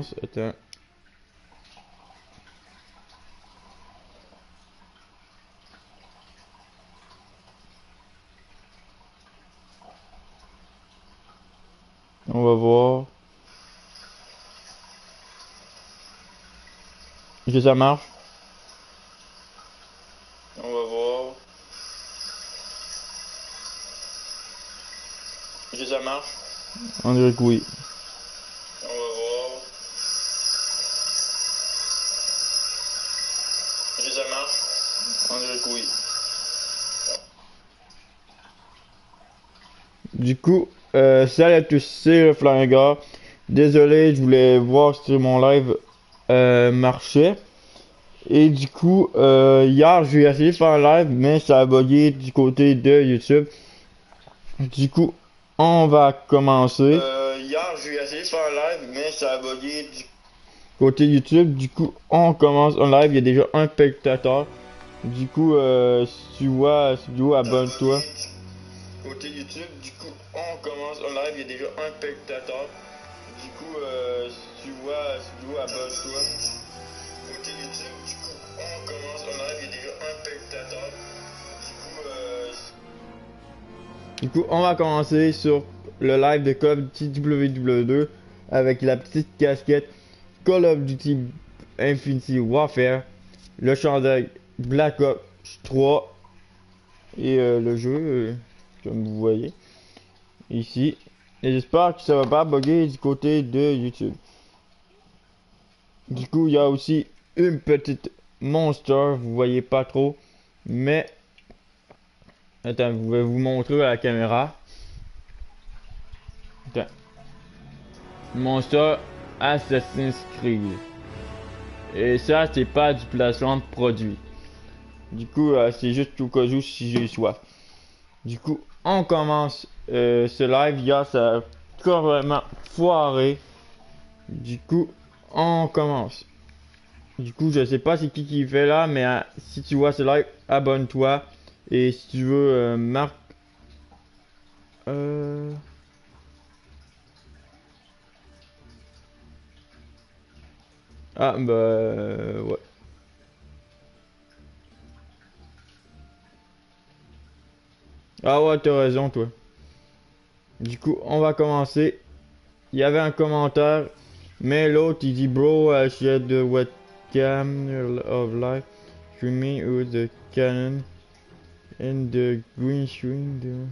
commence. Attends. On va voir. Est-ce que ça marche? On va voir. Est-ce que ça marche? On dirait que oui. On va voir. Est-ce que ça marche? On dirait que oui. Du coup, salut à tous, c'est le Flingueur. Désolé, je voulais voir si mon live marchait. Et du coup, hier, j'ai essayé de faire un live, mais ça a bugué du côté de YouTube. Du coup, on va commencer. Hier, j'ai essayé de faire un live, mais ça a bugué du côté YouTube. Du coup, on commence un live. Il y a déjà un spectateur. Du coup, si tu vois cette vidéo, abonne-toi. Côté YouTube, du coup, on commence un live. Il y a déjà un spectateur. Du coup, si tu vois cette vidéo, abonne-toi. Côté YouTube, du coup, on commence un live. Il y a déjà un spectateur. Du coup, on va commencer sur le live de Call of Duty WW2 avec la petite casquette Call of Duty Infinity Warfare, le chandail Black Ops 3 et le jeu, comme vous voyez ici. Et j'espère que ça va pas bugger du côté de YouTube. Du coup, il y a aussi une petite monster, vous voyez pas trop, mais attends, je vais vous montrer à la caméra. Attends. Monster Assassin's Creed. Et ça, c'est pas du placement de produit. Du coup, c'est juste au cas où si j'ai soif. Du coup, on commence ce live. Hier, ça a carrément foiré. Du coup, on commence. Du coup, je sais pas c'est qui fait là, mais si tu vois ce live, abonne-toi. Et si tu veux, marque. Ah, bah, ouais. Ah ouais, t'as raison, toi. Du coup, on va commencer. Il y avait un commentaire, mais l'autre, il dit, bro, I shared the webcam of live streaming with the Canon and the green screen.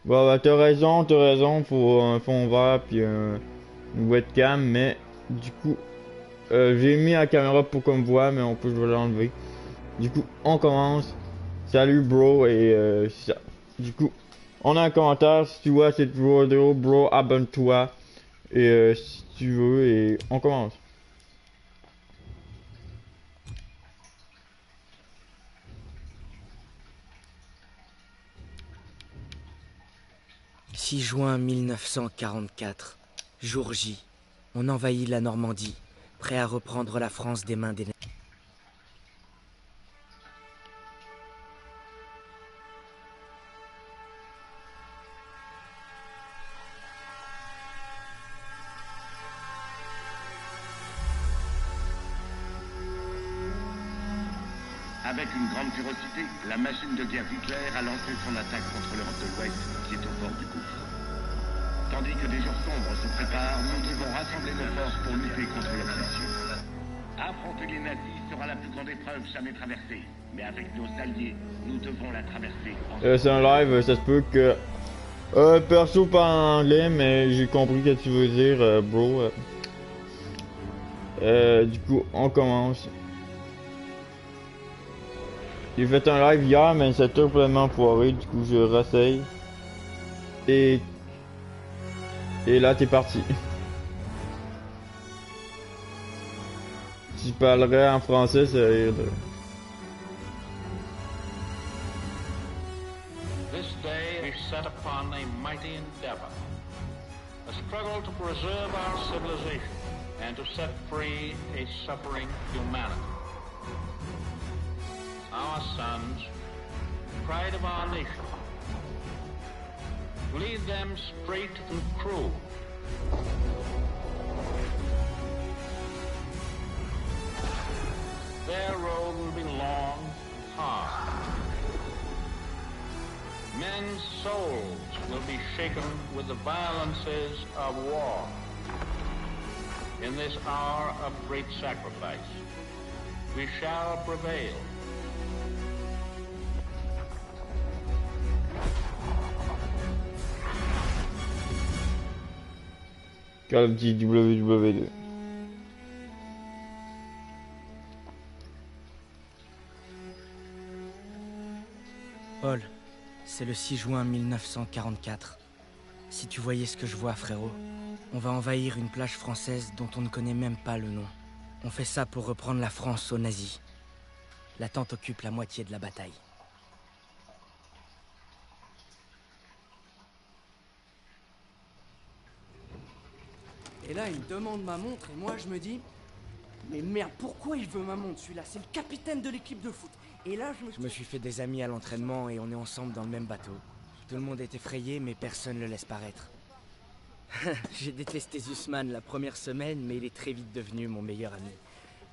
Bon, bah, t'as raison, faut un fond vert puis une webcam, mais du coup, j'ai mis la caméra pour qu'on me voit, mais on peut, je vais l'enlever. Du coup, on commence. Salut, bro, et c'est ça. Du coup, on a un commentaire, si tu vois cette vidéo, bro, abonne-toi. Et si tu veux, et on commence. « 6 juin 1944, jour J, on envahit la Normandie, prêt à reprendre la France des mains des nazis. Avec une grande férocité, la machine de guerre d'Hitler a lancé son attaque contre l'Europe de l'Ouest, qui est au bord du gouffre. Tandis que des jours sombres se préparent, nous devons rassembler nos forces pour lutter contre l'oppression. Affronter les nazis sera la plus grande épreuve jamais traversée. Mais avec nos alliés, nous devons la traverser ensemble. C'est un live, ça se peut que... perso pas en anglais, mais j'ai compris ce que tu veux dire, bro. Du coup, on commence. J'ai fait un live hier, mais ça a complètement foiré, du coup je réessaye. Et là t'es parti. Si je parlerais en français, ça irait. This day is set upon a mighty endeavor, a struggle to preserve our civilization and to set free a suffering humanity. Our sons, pride of our nation, lead them straight and true. souls will be shaken with the violences of war. In this hour of great sacrifice, we shall prevail. Call of Duty WW2. Paul, c'est le 6 juin 1944. Si tu voyais ce que je vois, frérot. On va envahir une plage française dont on ne connaît même pas le nom. On fait ça pour reprendre la France aux nazis. La tente occupe la moitié de la bataille. Et là, il me demande ma montre et moi je me dis... Mais merde, pourquoi il veut ma montre celui-là? C'est le capitaine de l'équipe de foot. Et là, Je me suis fait des amis à l'entraînement et on est ensemble dans le même bateau. Tout le monde est effrayé, mais personne ne le laisse paraître. J'ai détesté Zussman la première semaine, mais il est très vite devenu mon meilleur ami.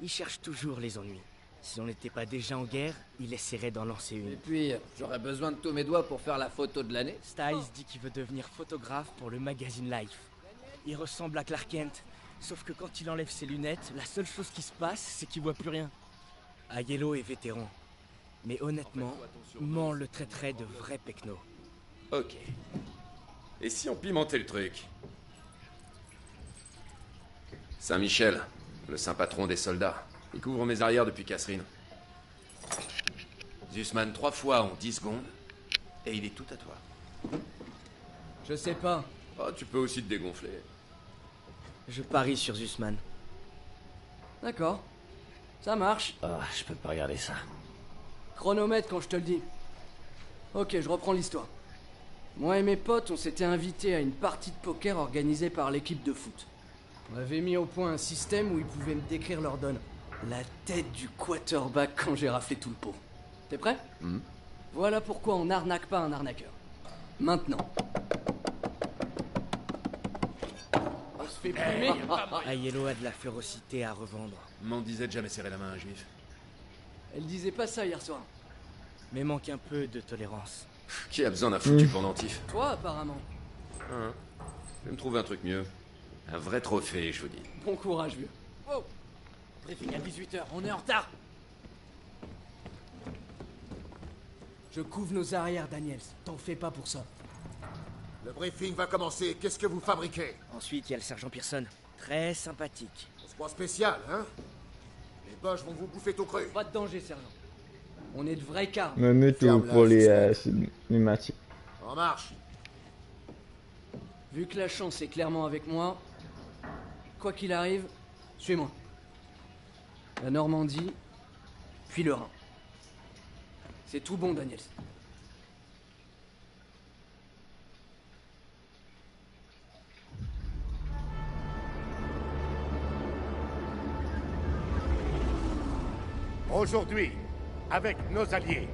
Il cherche toujours les ennuis. Si on n'était pas déjà en guerre, il essaierait d'en lancer Et une. puis, j'aurais besoin de tous mes doigts pour faire la photo de l'année. Styles dit qu'il veut devenir photographe pour le magazine Life. Il ressemble à Clark Kent, sauf que quand il enlève ses lunettes, la seule chose qui se passe, c'est qu'il voit plus rien. Aiello est vétéran, mais honnêtement, Mans le traiterait de vrai pecno. Ok. Et si on pimentait le truc? Saint-Michel, le saint patron des soldats. Il couvre mes arrières depuis Catherine. Zussman 3 fois en 10 secondes, et il est tout à toi. Je sais pas. Oh, tu peux aussi te dégonfler. Je parie sur Zussman. D'accord. Ça marche. Ah, je peux pas regarder ça. Chronomètre quand je te le dis. Ok, je reprends l'histoire. Moi et mes potes, on s'était invités à une partie de poker organisée par l'équipe de foot. On avait mis au point un système où ils pouvaient me décrire leur donne. La tête du quarterback quand j'ai raflé tout le pot. T'es prêt? Voilà pourquoi on n'arnaque pas un arnaqueur. Maintenant. On se fait plumer. Aiello a de la férocité à revendre. M'en disait de jamais serrer la main à un juif. Elle disait pas ça hier soir. Mais manque un peu de tolérance. Qui a besoin d'un foutu pendentif? Toi, apparemment. Hein? Je vais me trouver un truc mieux. Un vrai trophée, je vous dis. Bon courage, vieux. Oh, briefing à 18h, on est en retard. Je couvre nos arrières, Daniels. T'en fais pas pour ça. Le briefing va commencer. Qu'est-ce que vous fabriquez? Ensuite, il y a le sergent Pearson. Très sympathique. On se croit spécial, hein? Les Boches vont vous bouffer tout cru. Pas de danger, sergent. On est de vrais carmes. Me mets tout Ferme-la, pour les Zussman. cinématiques. En marche. Vu que la chance est clairement avec moi, quoi qu'il arrive, suis-moi. La Normandie, puis le Rhin. C'est tout bon, Daniels. Aujourd'hui, avec nos alliés,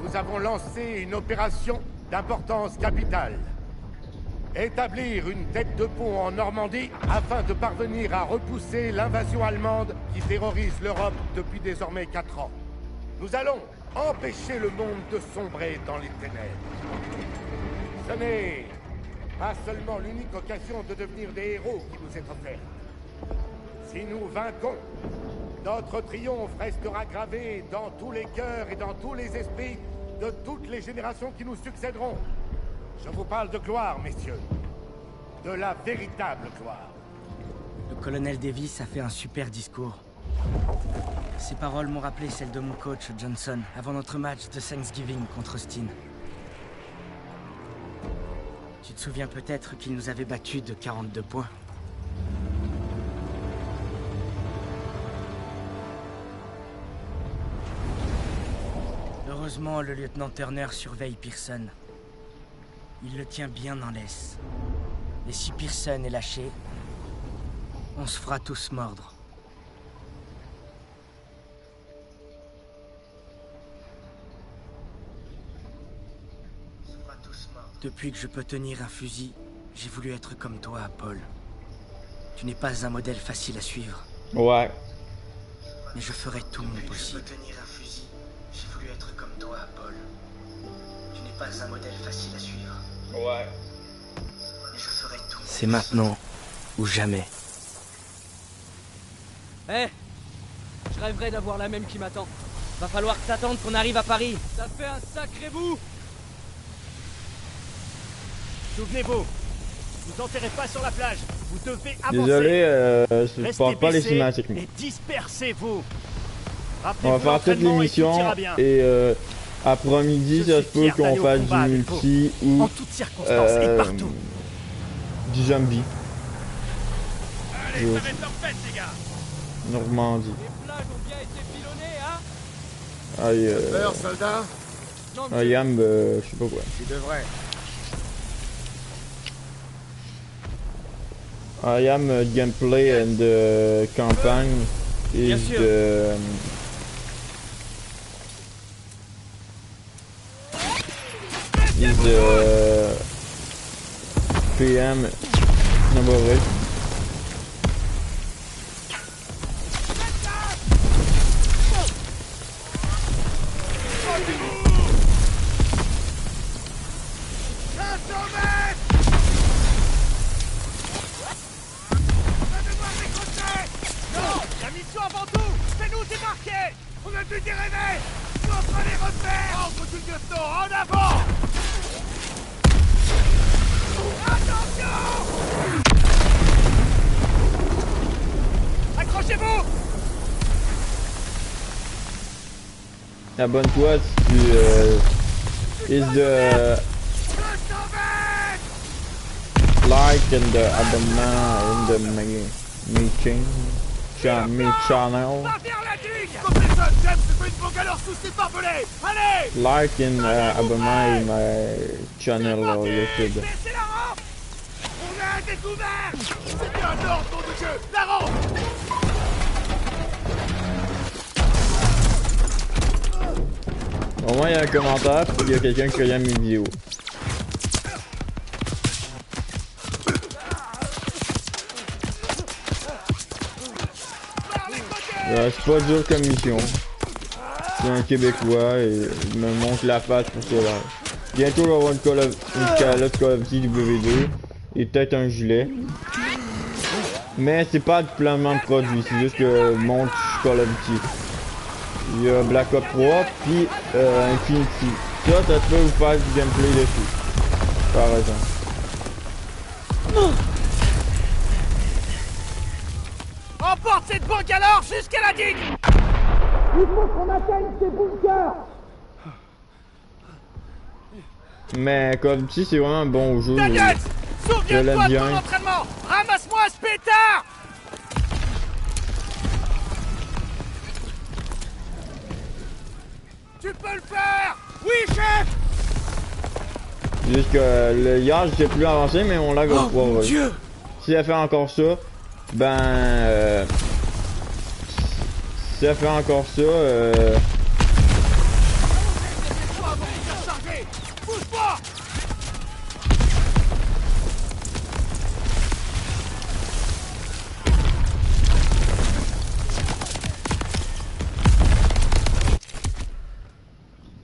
nous avons lancé une opération d'importance capitale. Établir une tête de pont en Normandie afin de parvenir à repousser l'invasion allemande qui terrorise l'Europe depuis désormais 4 ans. Nous allons empêcher le monde de sombrer dans les ténèbres. Ce n'est pas seulement l'unique occasion de devenir des héros qui nous est offerte. Si nous vainquons, notre triomphe restera gravé dans tous les cœurs et dans tous les esprits de toutes les générations qui nous succéderont. Je vous parle de gloire, messieurs. De la véritable gloire. Le colonel Davis a fait un super discours. Ses paroles m'ont rappelé celles de mon coach Johnson avant notre match de Thanksgiving contre Austin. Tu te souviens peut-être qu'il nous avait battus de 42 points. Heureusement, le lieutenant Turner surveille Pearson. Il le tient bien en laisse. Et si Pearson est lâché, on se fera tous mordre. Depuis que je peux tenir un fusil, j'ai voulu être comme toi, Paul. Tu n'es pas un modèle facile à suivre, Ouais. mais je ferai tout mon possible. Tenir un fusil, j'ai voulu être comme toi, Paul. Tu n'es pas un modèle facile à suivre. Ouais. Mais je ferai tout. C'est maintenant ou jamais. Eh, je rêverais d'avoir la même qui m'attend. Va falloir t'attendre qu'on arrive à Paris. Ça fait un sacré bout. Souvenez-vous, vous enterrez pas sur la plage. Vous devez avancer. Désolé, je Restez parle pas les baissés cinématiques. et dispersez-vous. On va faire toute l'émission et après-midi, ça se peut qu'on fasse du multi ou en toutes circonstances et partout. du zombie. Allez, ça va être leur fête, les gars. Normandie. Les plages ont bien été pilonnées, hein? Aïe, Peur, soldat? I am, je sais pas quoi. Tu devrais. I am gameplay and campagne Bien is sûr. the PM number 8. La mission avant tout, c'est nous débarquer. On a plus d'y rêver. Faut pas les repères. Ordre du lieutenant, en avant. Attention. Accrochez-vous. Abonne-toi si tu is the like and the abonnement in the meeting me channel. Va vers la digue. Complétion, James se fait une bonne galère sous ses barbelés. Allez. Like and abonnement in my channel or YouTube. C'est la rampe. On a un découvert. C'est bien un ordre, nom de Dieu. La rampe. Au moins il y a un commentaire puis il y a quelqu'un qui regarde mes vidéos. C'est pas dur comme mission. C'est un Québécois et il me montre la face pour cela. Bientôt il va y avoir une calotte Call of Duty W2 et peut-être un gilet. Mais c'est pas de placement de produit, c'est juste que montre Call of Duty. Il y a Black Ops 3 puis Infinity. Ça peut vous faire du gameplay dessus. Par exemple. Emporte cette banque alors jusqu'à la digue. Il faut qu'on atteigne ces bunkers. Mais Call of Duty c'est vraiment un bon jeu. Daniel, souviens-toi de ton bien. entraînement. Ramasse-moi ce pétard. Tu peux le faire. Oui, chef. Juste que le hier j'étais plus avancé mais on l'a Oh trois. mon Dieu. Si elle fait encore ça, ben si elle fait encore ça, Bouge-moi.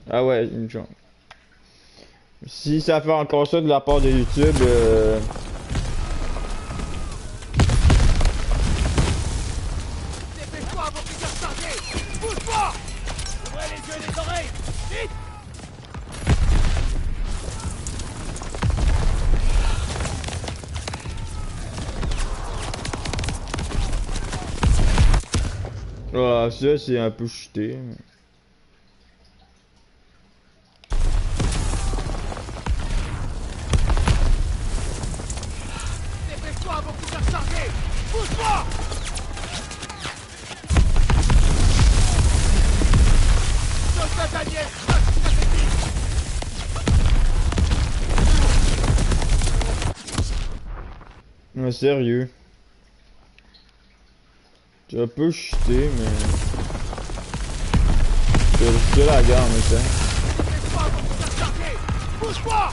ah ouais, une chance. Si ça fait encore ça de la part de YouTube, Dépêche-toi avant qu'il soit chargé. Bouge-moi. Ouvrez les yeux et les oreilles. Vite. voilà, ça c'est un peu chuté. Dépêche-toi avant qu'il soit chargé. Bouge-moi. Soldat Daniel, lâche ta technique. Mais sérieux. C'est un peu chuté, mais c'est la guerre en même temps. Dépêche-toi avant qu'il soit chargé. Bouge-moi.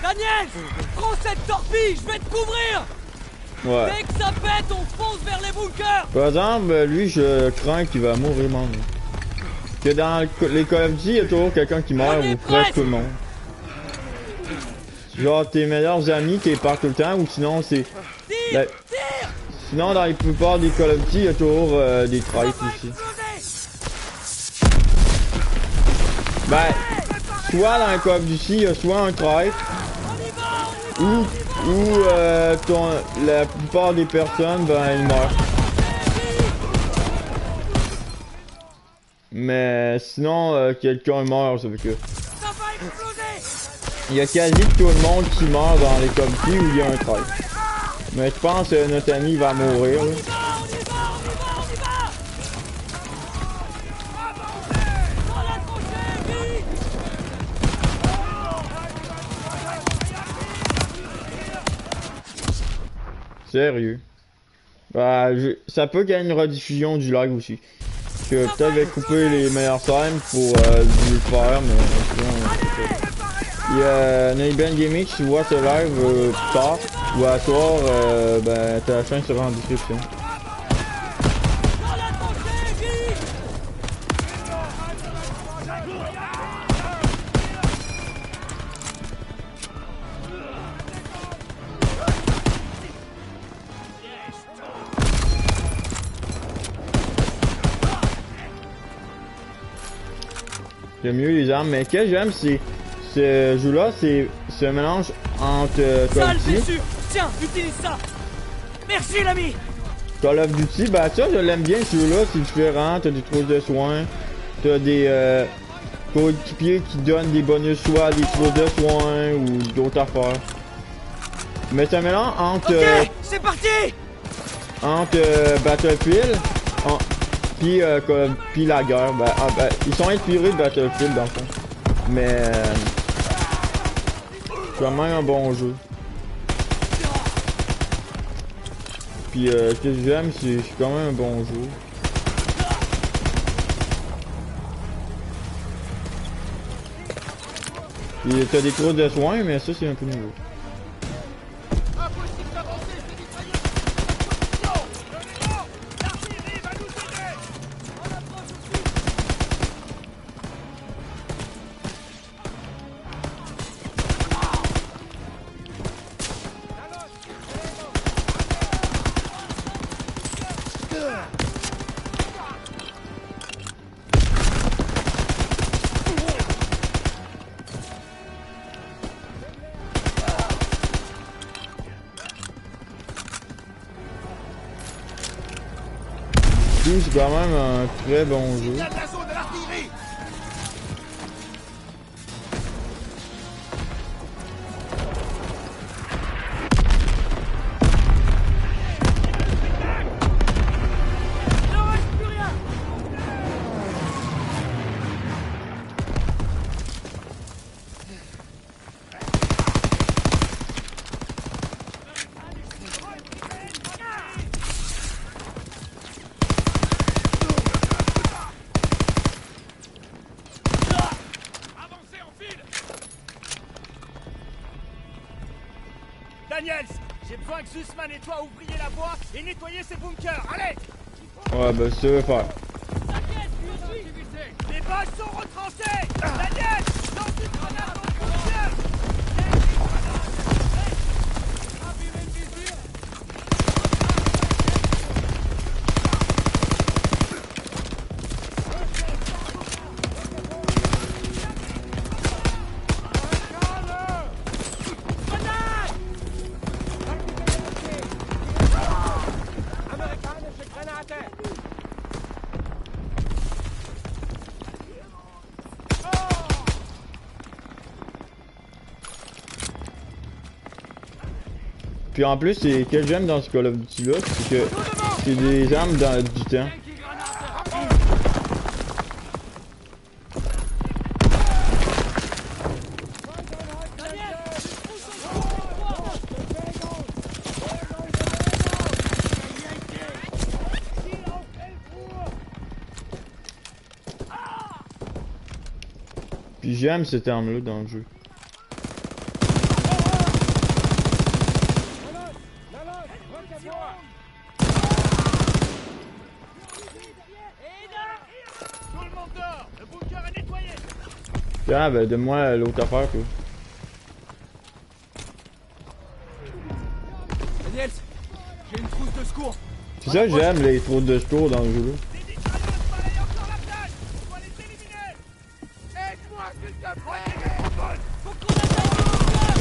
Daniel, prends cette torpille, je vais te couvrir. Ouais. Dès que ça pète, on fonce vers les bunkers. Par exemple, lui, je crains qu'il va mourir, man. Que dans les Call of Duty, il y a toujours quelqu'un qui meurt, ou presque tout le monde. Genre, tes meilleurs amis, t'es pars tout le temps, ou sinon, c'est... Sinon, dans la plupart des Call of Duty, il y a toujours des tribes aussi. Ben, soit dans un Call of Duty, il y a soit un tribe, ou la plupart des personnes, ben, ils meurent. Mais sinon, quelqu'un meurt, ça veut que... Il y a quasi tout le monde qui meurt dans les Call of Duty où il y a un tribe. Mais je pense que notre ami va mourir. Là. Sérieux. Bah, ça peut qu'il y ait une rediffusion du live aussi. Que peut-être je vais couper les meilleures scènes pour le faire, mais sinon, il y a Neiben Gaming, si tu vois ce live plus tard ou à soir, ben ta chaîne sera en description. J'aime mieux les armes, mais ce que j'aime, c'est ce jeu-là, c'est ce mélange entre Call of Duty. Tiens, utilise ça. Merci l'ami. Call of Duty, bah ça, je l'aime bien ce jeu-là, c'est différent, t'as des trousses de soins, t'as des coéquipiers qui donnent des bonus soit à des trousses de soins ou d'autres affaires. Mais c'est un mélange entre... Ok, c'est parti. Entre Battlefield, puis la guerre, ils sont inspirés de Battlefield dans le fond. Mais c'est quand même un bon jeu. Puis ce que j'aime, c'est quand même un bon jeu. Puis t'as des trousses de soins, mais ça c'est un peu nouveau. C'est quand même un très bon jeu. Daniels, j'ai besoin que Zussman et toi ouvriez la voie et nettoyez ces bunkers. Allez! Ouais, bah ça va faire. Les bâches sont retranchées! Daniel! Lance une grenade dans le bunker! Puis en plus, ce que j'aime dans ce Call of Duty là, c'est que c'est des armes dans du temps. Puis j'aime cette arme là dans le jeu. Ah ben donne-moi l'autre affaire toi. Daniels, j'ai une trousse de secours. C'est ça que j'aime les trousses de secours dans le jeu là. Aide-moi, s'il te plaît! Faut qu'on attaque le bunker!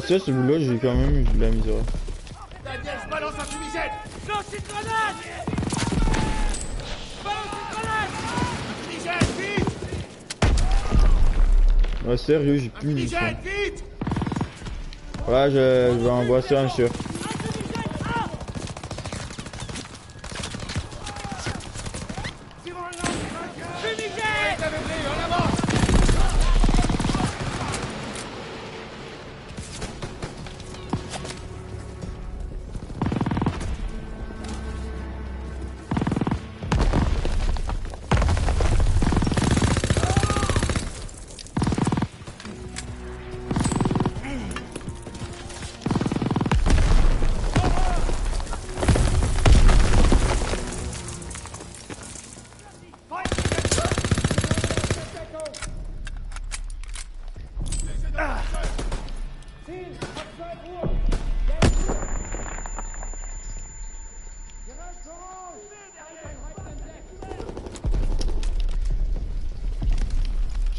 Ça celui-là j'ai quand même eu de la misère. Daniel, je balance un fumigène! Lance une grenade! Balance une grenade! Fumigène, vite! Ouais sérieux j'ai plus de munitions. Fumigène, vite! Ouais je vais envoyer ça un chef. Fumigène! En avant!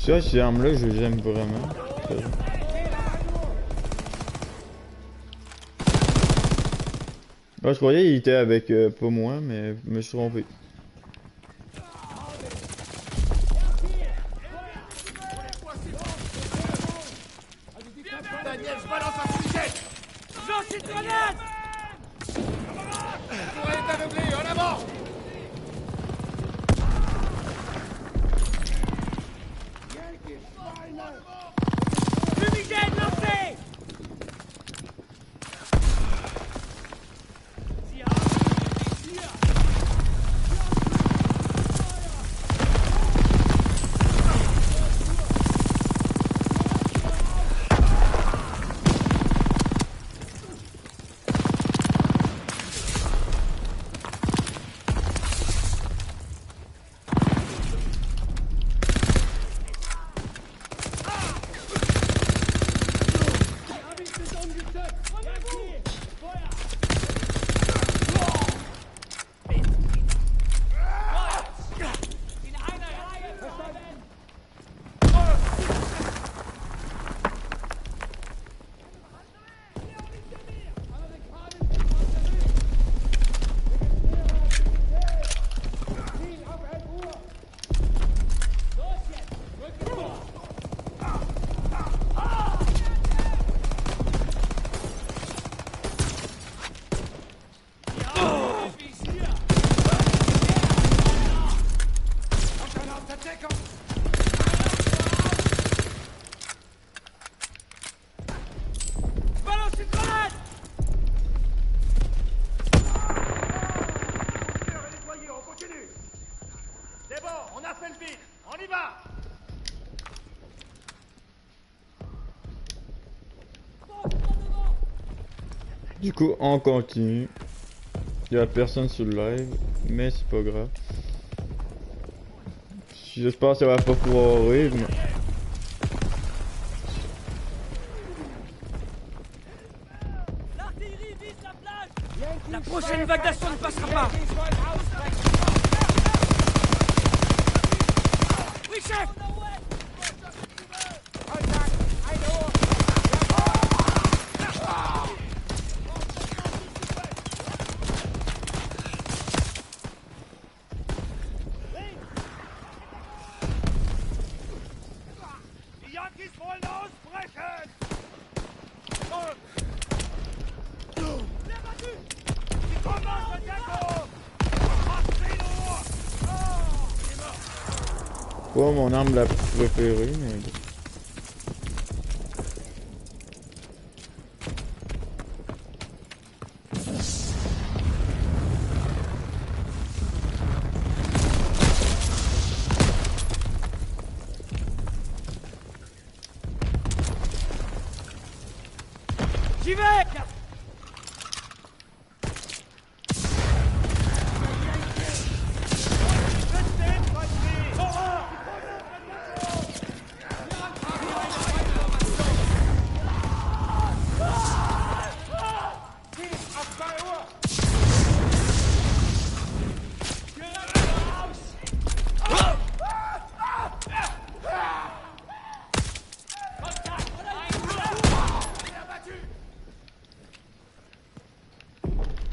Ça ces armes là je les aime vraiment. Ouais, je croyais qu'il était avec pas moi mais je me suis trompé. Daniel, je balance un fumigène! Lance une grenade! Le tour est aveuglé, en avant! Fumigène lancé! Balance une grenade! On continue! C'est bon, on a fait le vide! On y va! Du coup on continue. Il y a personne sur le live mais c'est pas grave. J'espère que ça va pas pouvoir rire mais... L'artillerie vise la plage! La prochaine vague d'assaut ne passera pas! Oui, chef! Die Yankees wollen ausbrechen! Die kommen aus der Deckung! Pas mon arme la préférée mais... J'y vais.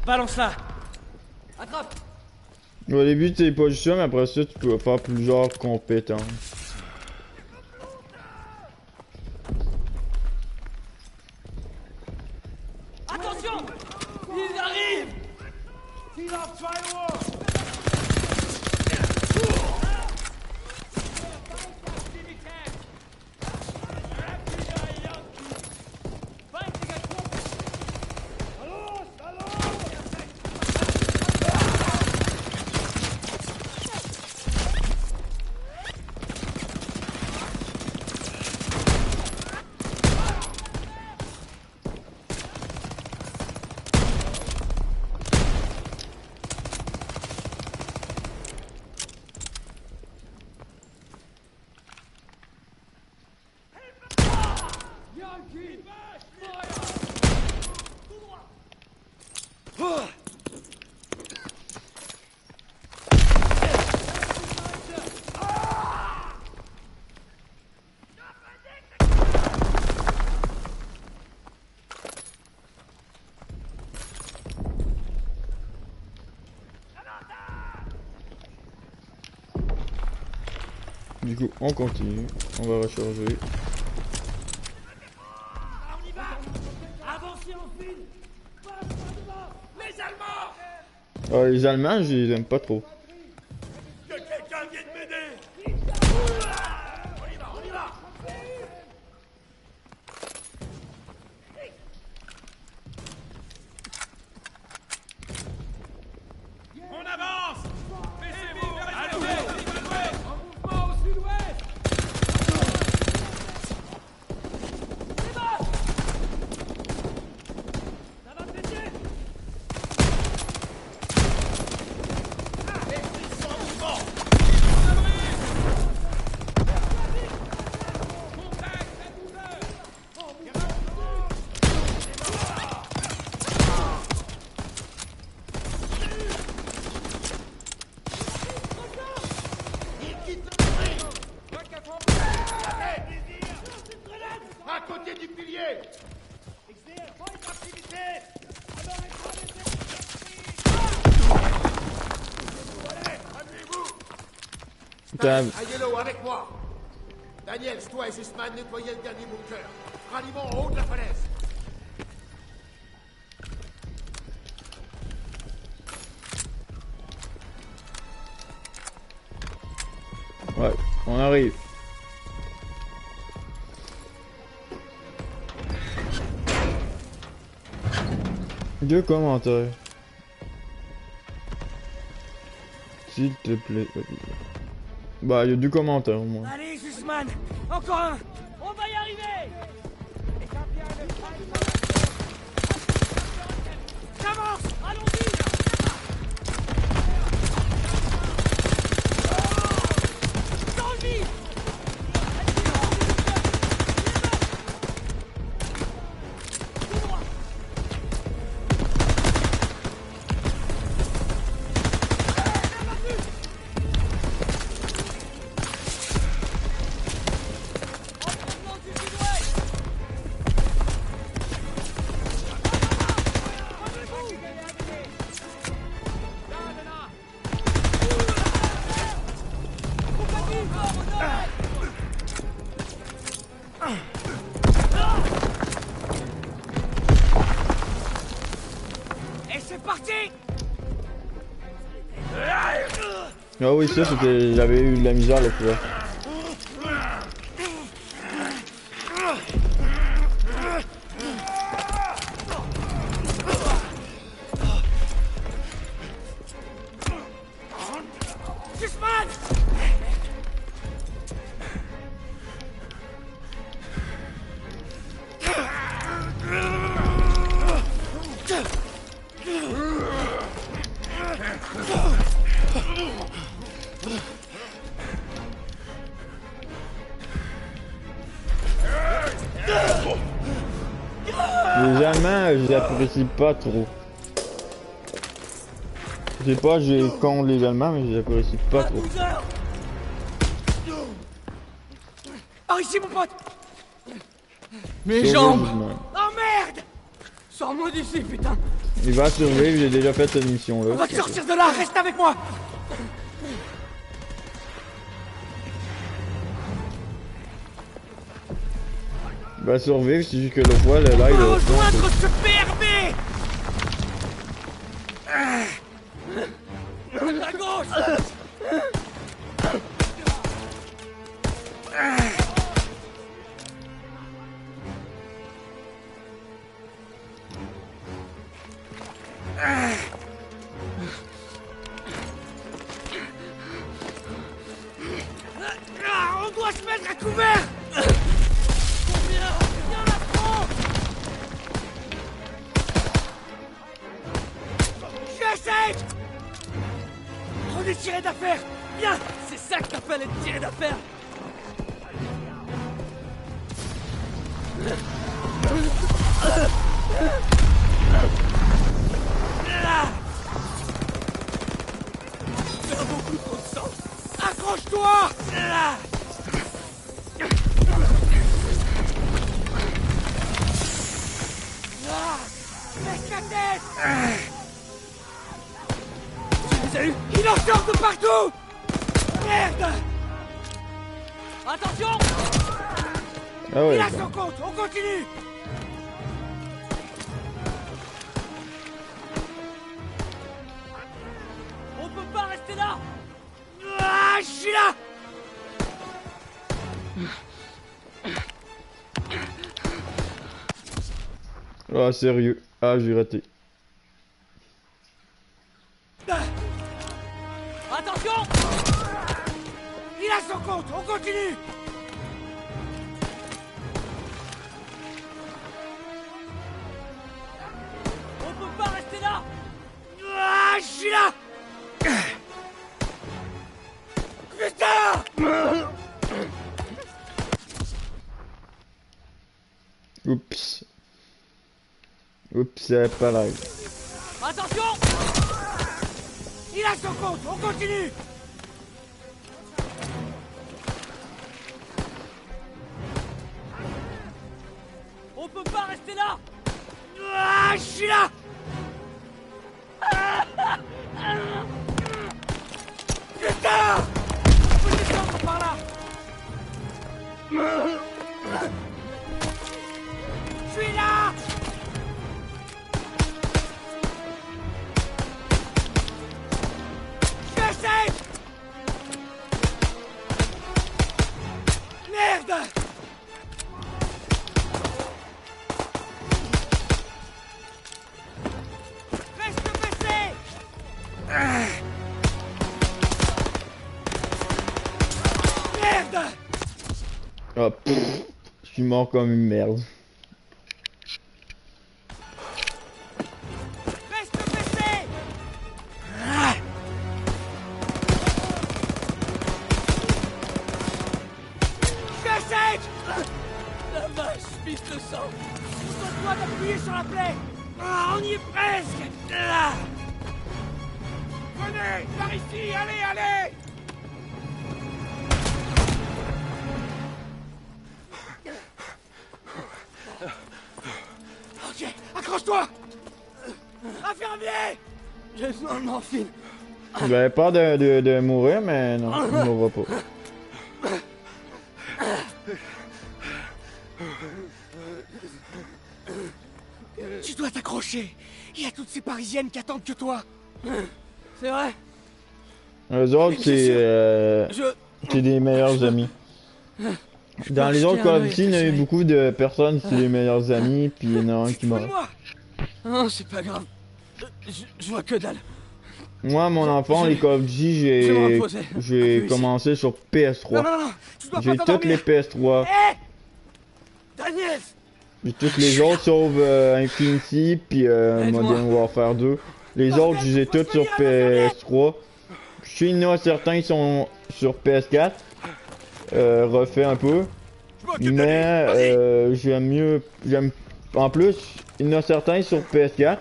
Balance-la. Attrape. Au début, t'es pas juste ça, mais après ça, tu peux faire plusieurs compétences. Attention. Ils arrivent. Du coup, on continue. On va recharger. On y va. Avancez en file. Les Allemands. Ah, les Allemands, je les aime pas trop. Que quelqu'un vienne m'aider. On y va, on y va. On avance. Baissez-vous. Allez, en mouvement au sud-ouest. C'est bon. Ça va péter. Ils sont en mouvement. Contact à 12 heures. À côté du pilier. Putain. Aiello, avec moi. Daniel, toi et Sussman, nettoyez le dernier bunker. Ralliement en haut de la falaise. Ouais, on arrive. Deux commentaires. S'il te plaît. Bah, il y a deux commentaires au moins. Allez, Sussman. Encore un. On va y arriver. J'avance. Allons-y. Dans le vide. Et c'est parti. Ah oui, ça c'était. J'avais eu de la misère le pouvoir. Sussman. Les Allemands, je les apprécie pas trop. Je sais pas, j'ai contre les Allemands, mais je les apprécie pas trop. Par ici, mon pote. Mes Sauver jambes. Guzman. Oh merde! Sors-moi d'ici, putain. Il va survivre, j'ai déjà fait cette mission là. On va te sortir de là, reste avec moi! Il va survivre, c'est juste que l'autre fois, le live. On va rejoindre ce PRB! À gauche! On doit se mettre à couvert! Viens, la prends! J'essaie! On est tiré d'affaire! Viens! C'est ça que t'appelles être tiré d'affaire. T'as beaucoup trop de sang! Accroche-toi! Baisse la tête! Tu les as eu? Il en sort de partout! Merde! Attention! Ah ouais. Il a son compte, on continue! On peut pas rester là! Ah, je suis là! Ah, sérieux. Ah, j'ai raté. Attention! Il a son compte, on continue! On peut pas rester là! Ah, je suis là! Putain! Oups. Oups, c'est pas live. Attention! Il a son compte, on continue! On peut pas rester là! Ah, je suis là! Putain! On peut descendre par là! Je suis là! J'essaie! Merde! Reste baissé! Merde! Ah, pff, je suis mort comme une merde. Reste baissé! J'essaie! La vache, pisse de sang! Donne-toi d'appuyer sur la plaie! Ah, on y est presque! Ah. Venez, par ici, allez, allez! Ok, accroche-toi! Infirmier! J'ai besoin de morphine! J'avais peur de mourir, mais non, il mourra pas. Tu dois t'accrocher! Il y a toutes ces Parisiennes qui attendent que toi! C'est vrai? Les autres, c'est c'est des meilleurs amis. Dans les autres Call of Duty, il y a eu beaucoup de personnes, c'est les meilleurs amis, puis il y en a un qui meurt. Non, c'est pas grave. Je vois que dalle. Moi, mon enfant, les Call of Duty, j'ai commencé sur PS3. Non, non, non, tu dois J'ai pas toutes les PS3. Hé! Daniel! J'ai toutes les autres sauf Infinity puis Modern Warfare 2. Les autres, je les ai toutes sur PS3. Je sais qu'il y en a certains qui sont sur PS4. Refait un peu. Mais j'aime En plus, il y en a certains sur PS4,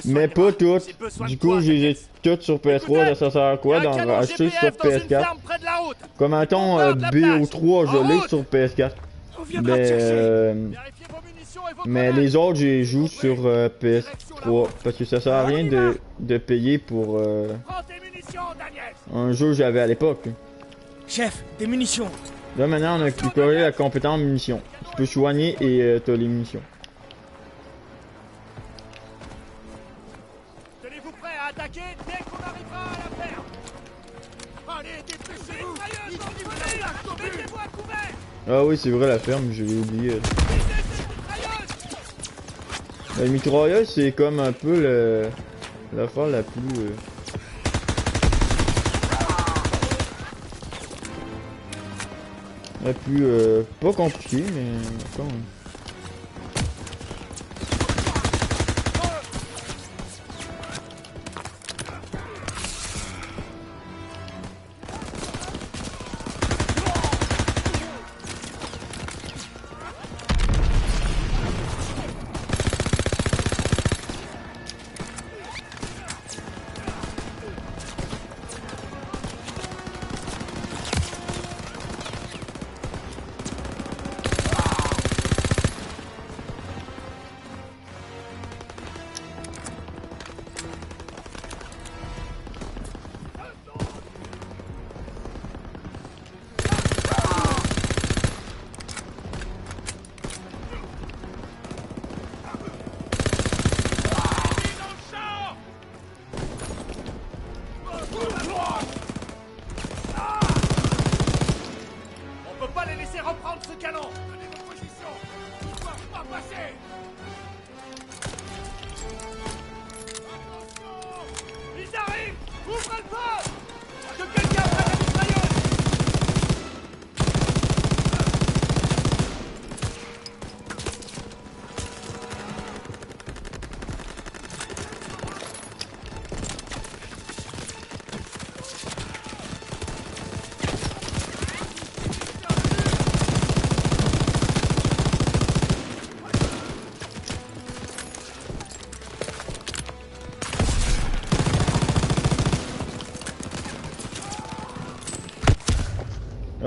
mais pas tous. Du coup, je les ai tous sur PS3. Ça sert à quoi d'en racheter sur PS4? Comme mettons BO3, je l'ai sur PS4. Mais les autres, j'ai joue sur PS3. Parce que ça sert à rien de payer pour un jeu que j'avais à l'époque. Chef, des munitions. Là maintenant, on a collé la compétence munitions. Tu peux soigner et t'as les munitions. Tenez-vous prêts à attaquer dès qu'on arrivera à la ferme. Allez, dépêchez-vous. Mettez-vous à couvert. Ah oui, c'est vrai, la ferme, j'ai oublié. La mitrailleuse, c'est comme un peu l'affaire la plus... la plus... pas compliquée, mais quand même.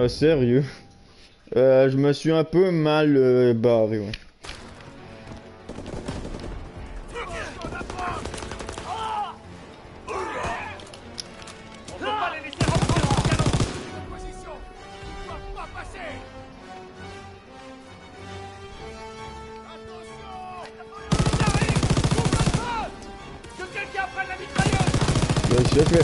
Ah, sérieux? Je me suis un peu mal barré, ouais. Je fais.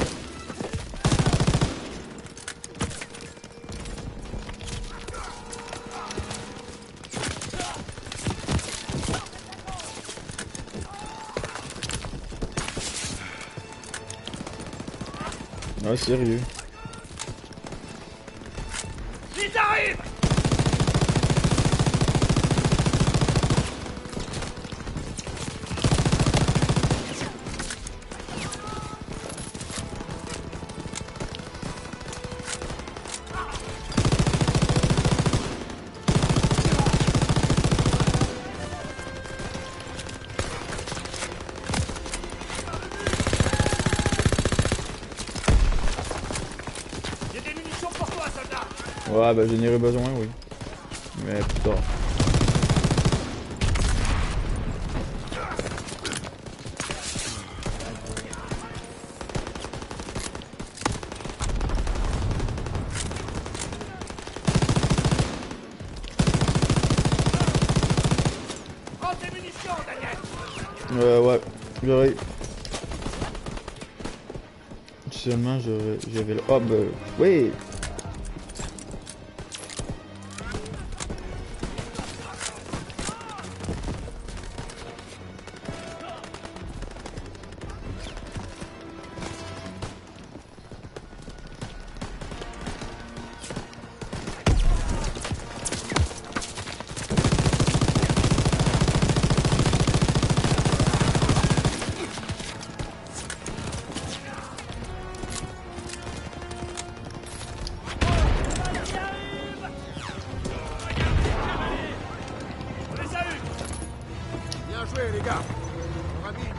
Ah, sérieux. Ils arrivent. Ouais, bah j'en aurais besoin, oui. Mais plus tard. Prends tes munitions, Daniel. Ouais, j'aurais... Seulement j'avais le... Oh, bah... Oui.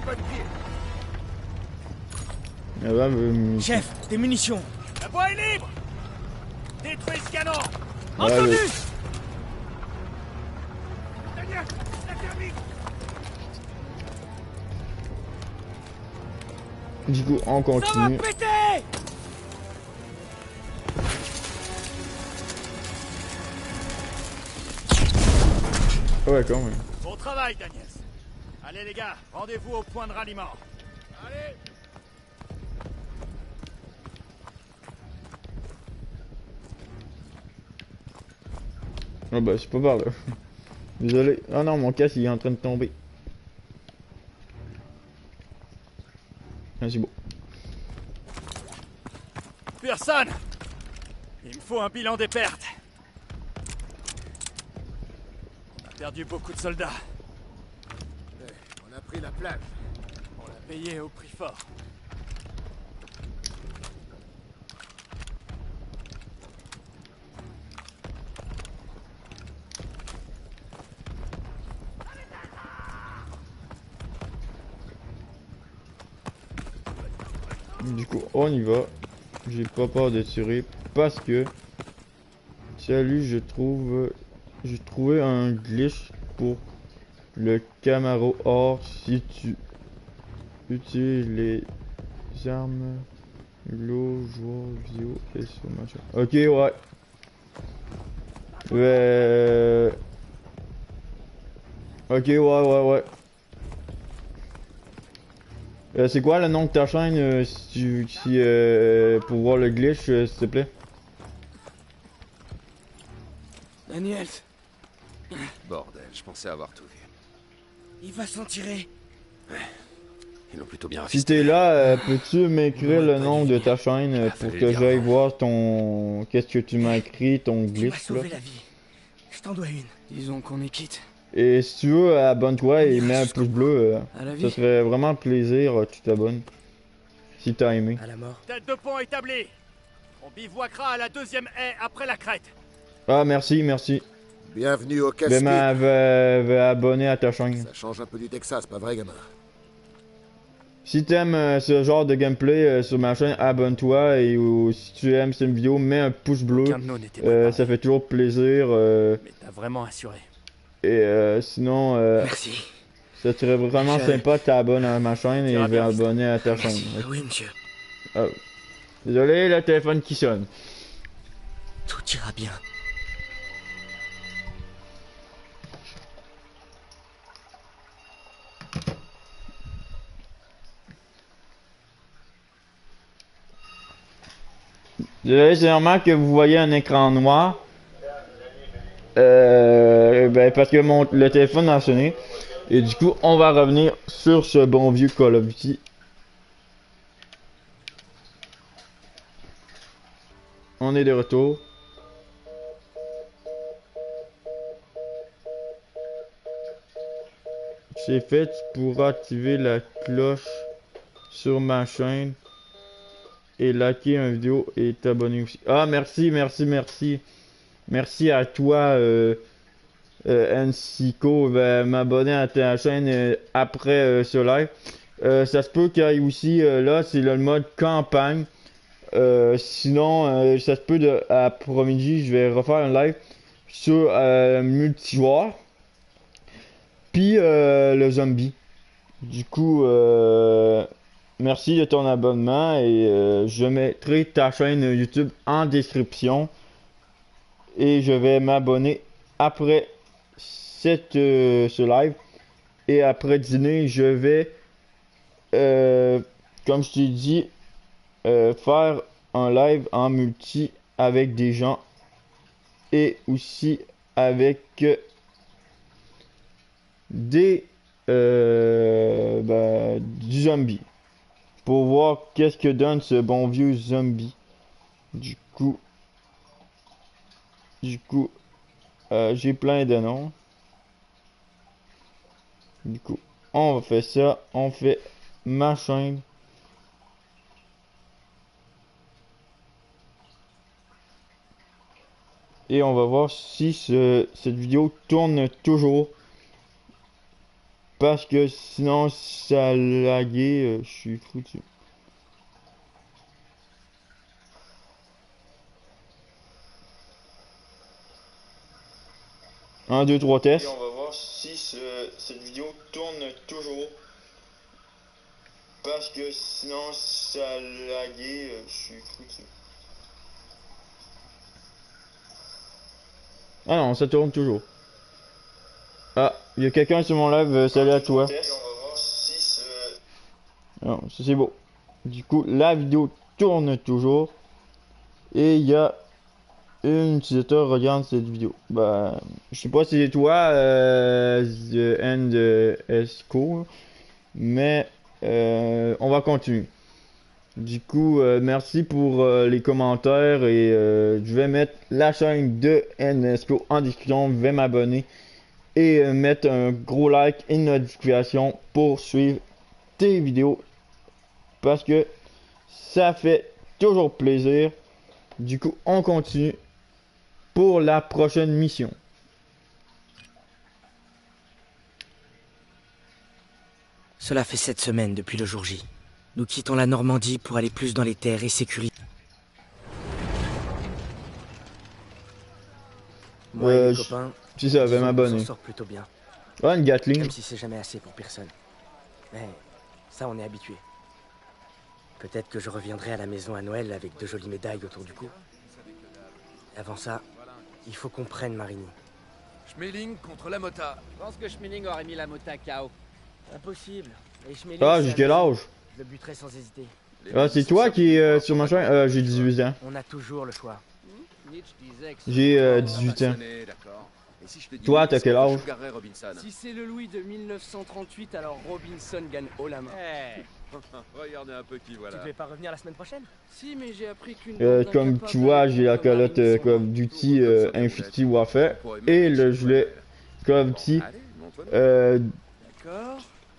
bonne pied. Ah bah, Chef, des munitions. La voie est libre. Détruis ce canon. Ouais, Entendu. ouais. Daniel, la thermique. Du coup, on Ça va continue. péter. Ouais, quand même. Bon travail, Daniel. Allez les gars, rendez-vous au point de ralliement. Allez. Ah bah, c'est pas par là. Désolé. Ah non, mon casque il est en train de tomber. Ah, c'est beau. Pearson, il me faut un bilan des pertes. On a perdu beaucoup de soldats. On a pris la plage. On l'a payé au prix fort. Du coup, on y va. J'ai pas peur de tirer parce que salut, j'ai trouvé un glitch pour le Camaro Or si tu utilises les armes l'eau, joueur vidéo et sur machin. Ok, ouais. Ok, ouais. C'est quoi le nom de ta chaîne pour voir le glitch, s'il te plaît? Daniel, Bordel, je pensais avoir tout vu. il va s'en tirer. Ils l'ont plutôt bien Si rafisté. t'es là, peux-tu m'écrire le nom de ta chaîne pour fallu que le dire j'aille avant. voir ton... Qu'est-ce que tu m'as écrit, ton Tu m'as glitch là? sauvé la vie. Je t'en dois une. Disons qu'on est quitte. Et si tu veux, abonne-toi et ira mets un jusqu'au pouce bleu. À la Ça vie. serait vraiment plaisir, tu t'abonnes. Si t'as aimé. À la mort. Tête de pont établie. On bivouaquera à la deuxième haie après la crête. Ah, merci. Bienvenue au Ben, casse-pied. va abonner à ta chaîne. Ça change un peu du Texas, pas vrai, gamin? Si t'aimes ce genre de gameplay sur ma chaîne, abonne-toi ou si tu aimes cette vidéo, mets un pouce bleu. Aucun de nous n'était préparé. Ça fait toujours plaisir. Mais t'as vraiment assuré. Et sinon, Merci. ça serait vraiment sympa de t'abonner à ma chaîne et Tu iras de bien, abonner à ta chaîne. Merci. Oui, monsieur. Ah, désolé, le téléphone qui sonne. Tout ira bien. Désolé, c'est normal que vous voyez un écran noir. Ben, parce que le téléphone a sonné. Et du coup, on va revenir sur ce bon vieux Call of Duty. On est de retour. C'est fait, tu pourras activer la cloche sur ma chaîne et liker une vidéo et t'abonner aussi. Ah, merci. Merci à toi, Ncico, m'abonner à ta chaîne après ce live. Ça se peut qu'il y ait aussi, là, c'est le mode campagne. Sinon, ça se peut après-midi, je vais refaire un live sur multijoueur. Puis le zombie. Du coup, merci de ton abonnement et je mettrai ta chaîne YouTube en description. Et je vais m'abonner après ce live. Et après dîner, je vais, comme je t'ai dit, faire un live en multi avec des gens et aussi avec du zombie pour voir qu'est-ce que donne ce bon vieux zombie. Du coup j'ai plein de noms. Du coup on fait ça, on fait ma chaîne. Et on va voir si cette vidéo tourne toujours. Parce que sinon, si ça a lagué, je suis foutu. Un, deux, trois tests. Et on va voir si cette vidéo tourne toujours. Parce que sinon, si ça a lagué, je suis foutu. Ah non, ça tourne toujours. Ah, il y a quelqu'un sur mon live, salut à toi. Non, ça c'est beau. Du coup, la vidéo tourne toujours. Et il y a un utilisateur regarde cette vidéo. Bah, je sais pas si c'est toi, The End Esco, mais on va continuer. Du coup, merci pour les commentaires et je vais mettre la chaîne de NSCO en description. Je vais m'abonner et mettre un gros like et une notification pour suivre tes vidéos parce que ça fait toujours plaisir. Du coup, on continue pour la prochaine mission. Cela fait 7 semaines depuis le jour J. Nous quittons la Normandie pour aller plus dans les terres et sécuriser. Moi et mes copains, si ça va m'abonner. on s'en sort plutôt bien. Ouais, une Gatling. Même si c'est jamais assez pour personne. Mais ça, on est habitué. Peut-être que je reviendrai à la maison à Noël avec de jolies médailles autour du cou. Et avant ça, il faut qu'on prenne Marigny. Schmeling contre la Mota. Je pense que Schmeling aurait mis la Mota KO. Impossible. Ah, j'ai quel âge? Je le buterai sans hésiter. Ah, c'est toi qui est sur ma chaîne? J'ai 18 ans. On a toujours le choix. J'ai 18 ans. Toi, t'as quel âge? Si c'est le Louis de 1938, alors Robinson gagne haut la main. Regardez un peu qui voilà. Tu devais pas revenir la semaine prochaine? Si, mais j'ai appris qu'une... comme tu vois, j'ai la calotte Call of Duty Infinity Warfare et le gilet Call of Duty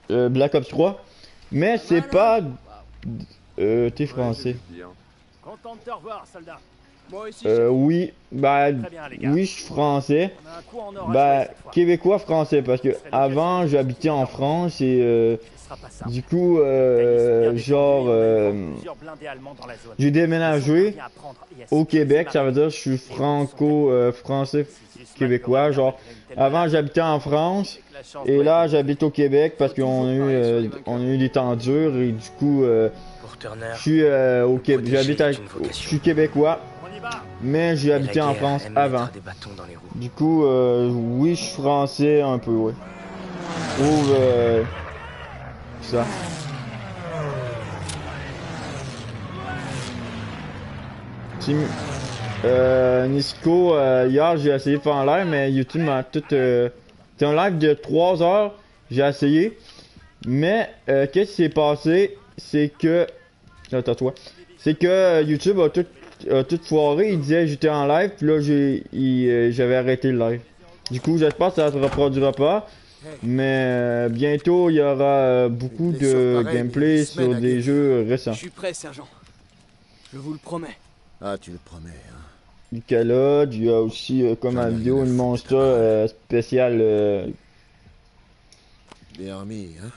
Black Ops 3. Mais c'est pas... t'es français. Content de te revoir, soldat. Oui, bah, oui, je suis français. Bah, québécois français, parce que avant j'habitais en France et du coup, genre, j'ai déménagé au Québec, ça veut dire que je suis franco-français québécois. Genre, avant j'habitais en France et là j'habite au Québec parce qu'on a eu des temps durs et du coup, je suis au Québec, je suis québécois. Mais j'ai habité en France avant. Du coup, oui, je suis français un peu, ouais. Ou ça. Nisco, hier j'ai essayé de faire un live, mais YouTube m'a tout... c'est un live de 3 heures, j'ai essayé. Mais, qu'est-ce qui s'est passé, c'est que... Attends, toi. C'est que YouTube a toute foiré, il disait j'étais en live, puis là j'avais arrêté le live. Du coup, j'espère que ça se reproduira pas, mais bientôt il y aura beaucoup de gameplay sur des jeux récents. Je suis prêt, sergent. Je vous le promets. Ah, tu le promets, hein. Du Calode, il y a aussi comme un vidéo une monster spéciale Army, hein.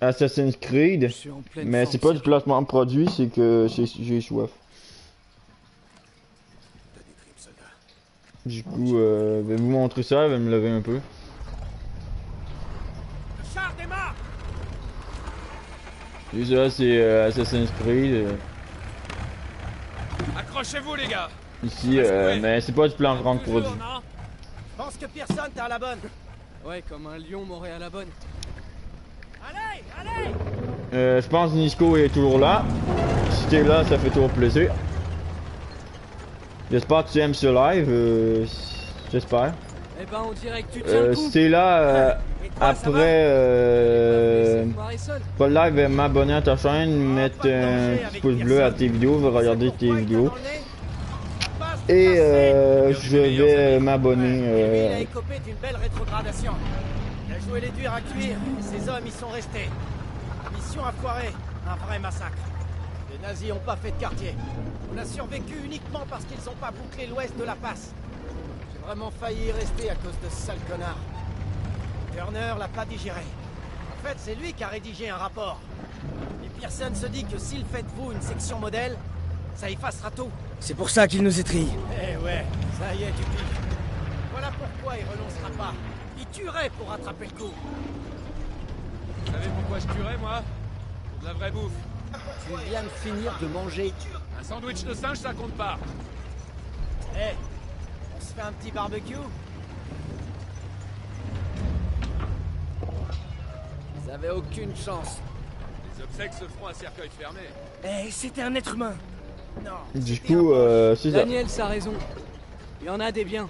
Assassin's Creed, mais c'est pas du placement de produit, c'est que j'ai soif. Du coup, je vais vous montrer ça, je vais me lever un peu. Le char démarre. Et ça, c'est Assassin's Creed. Accrochez-vous, les gars. Ici, mais c'est pas du placement de produit. Je pense que Pearson, t'es à la bonne. Ouais, comme un lion m'aurait à la bonne. Allez, allez. Je pense que Nisco est toujours là. Si t'es là, ça fait toujours plaisir. J'espère que tu aimes ce live, j'espère. Eh ben, on dirait que tu tiens le coup. Si t'es là, après pas le live, m'abonner à ta chaîne, mettre un petit pouce bleu à tes vidéos, regarder tes vidéos. Et je vais m'abonner. Il a écopé d'une belle rétrogradation. Il a joué les durs à cuire, et ses hommes y sont restés. Mission à foirer, un vrai massacre. Les nazis n'ont pas fait de quartier. On a survécu uniquement parce qu'ils n'ont pas bouclé l'ouest de la passe. J'ai vraiment failli y rester à cause de ce sale connard. Turner l'a pas digéré. fait, c'est lui qui a rédigé un rapport. Et Pearson se dit que s'il fait de vous une section modèle, ça effacera tout. C'est pour ça qu'il nous étrille. Eh ouais, ça y est, tu piques. Voilà pourquoi il renoncera pas. Il tuerait pour rattraper le coup. Vous savez pourquoi je tuerais, moi? Pour de la vraie bouffe. Tu viens de finir de manger. Un sandwich de singe, ça compte pas. Eh, on se fait un petit barbecue? Vous avez aucune chance. Les obsèques se feront à cercueil fermé. Eh, c'était un être humain. Non. Du coup, c'est ça. Daniel, ça a raison. Il y en a des biens.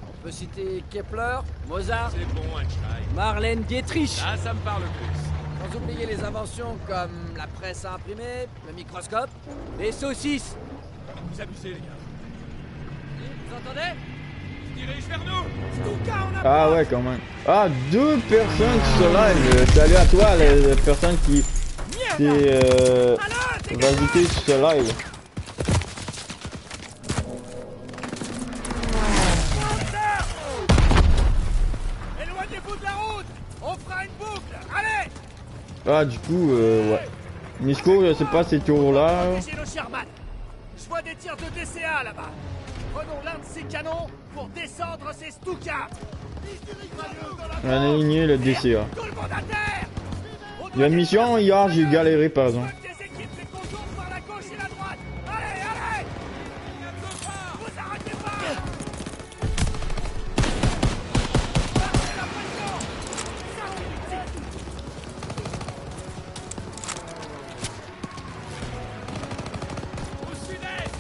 On peut citer Kepler, Mozart. C'est bon, Einstein. Marlène Dietrich. Là, ça me parle plus. Sans oublier les inventions comme la presse à imprimer, le microscope. Les saucisses. Vous abusez, les gars. Vous entendez? Ils se dirigent vers nous. Ah ouais, quand même. Ah, 2 personnes sur live. Salut à toi, les personnes qui rajoutées sur ce live. Éloignez-vous de la route. On fera une boucle. Allez. Ah, du coup, ouais. Nisko, je sais pas ces tours-là. Protégez le Sherman. Je vois des tirs de DCA là-bas. Prenons l'un de ces canons pour descendre ces Stuka. On a aligné le DCA. Tout le monde à terre. Il y a une mission, hier, j'ai galéré, par exemple. Des équipes se contournent par la gauche et la droite. Allez, allez. Vous arrêtez pas. Passez la pression. Ça, c'est utile. Au sud-est.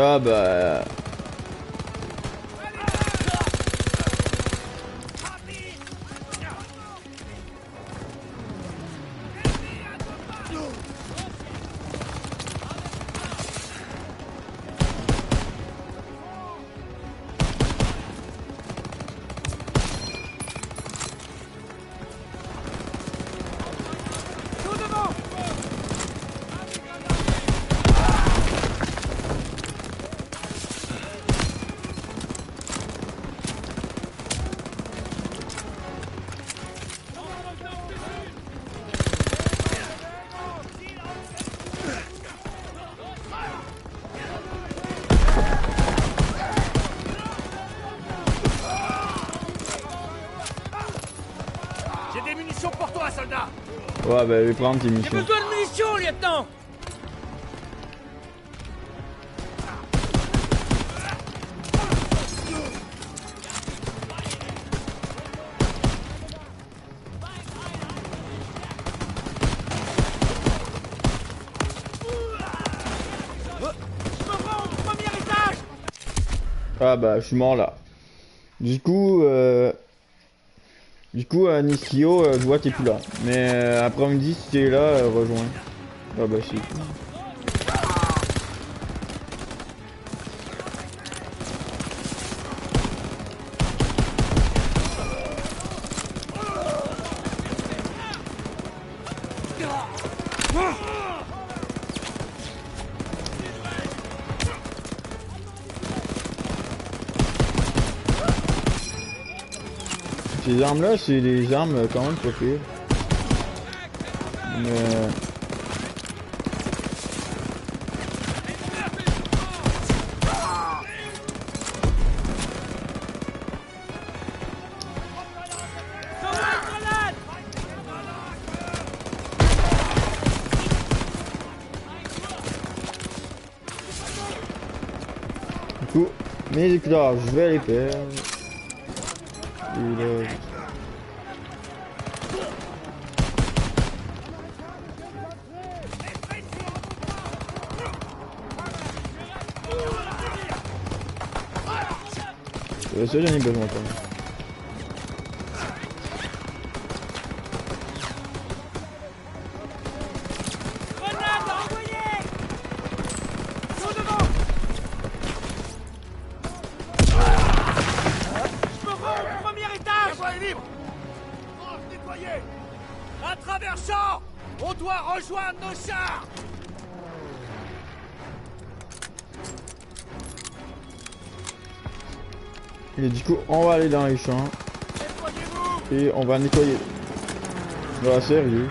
Ah bah... J'ai des munitions pour toi, soldat. Ouais, bah, je vais prendre tes J'ai missions. besoin de munitions, lieutenant. Je me rends au premier étage. Ah bah, je suis mort là. Du coup, Niskio, je vois que t'es plus là. Mais après-midi, si t'es là, rejoins. Ah bah, c'est tout. Ces armes là, c'est des armes quand même pas pires. Mais... Du coup, mes écouteurs, je vais les perdre. Et là... ça j'en ai besoin quand même. Grenade à envoyer. Tout devant. Je me rends au premier étage. doit rejoindre nos chars. Et du coup, on va aller dans les champs. Et on va nettoyer. Bah, sérieux.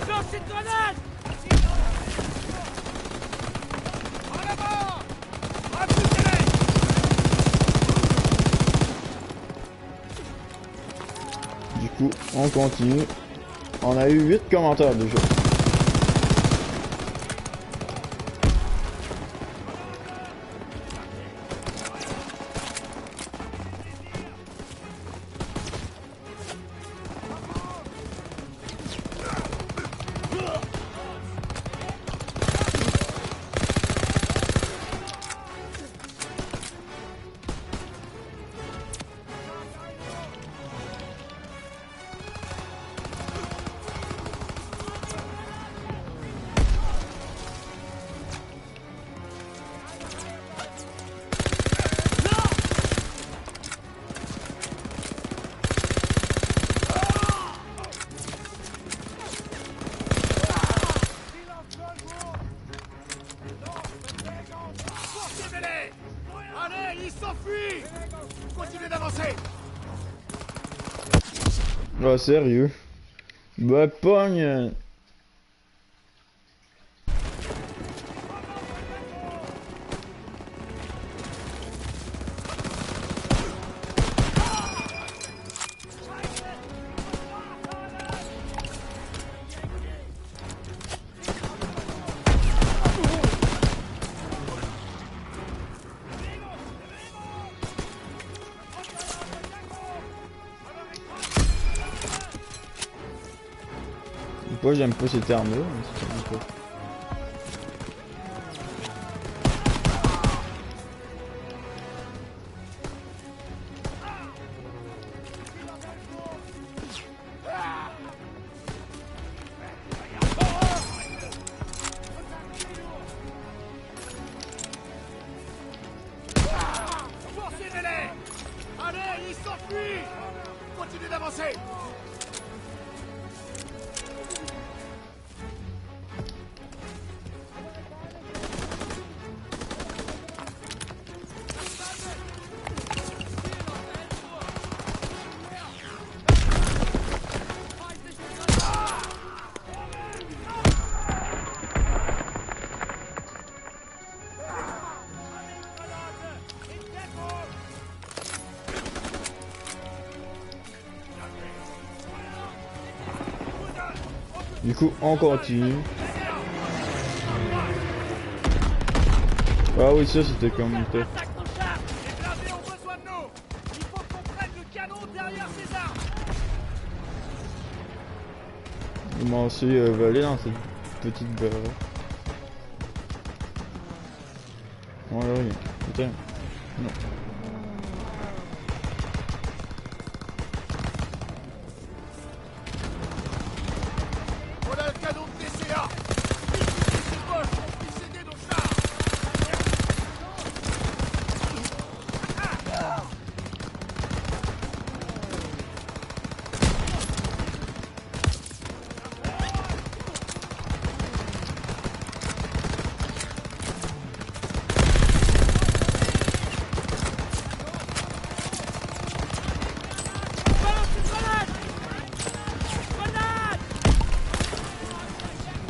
Lance une grenade. En avant. Repoussez-les. Du coup, on continue. On a eu 8 commentaires déjà. Poursuivez-les. Allez, ils s'enfuient. Continuez d'avancer. Bah, sérieux. Bah, pogne. Moi j'aime pas cette arme là. Poursuivez-les. Allez, ils s'enfuient. Continuez d'avancer. Du coup, on continue. Ah oui, ça c'était comme une tête. Attaque nos chars. Les blindés ont besoin de nous. Il faut qu'on prenne le canon derrière ces armes. Ils m'ont aussi volé dans cette petite barre. On a rien. Putain. Non. Voilà le canon de TCA. Utilisez ces poches pour fusiller nos chars. Balance une grenade. Grenade.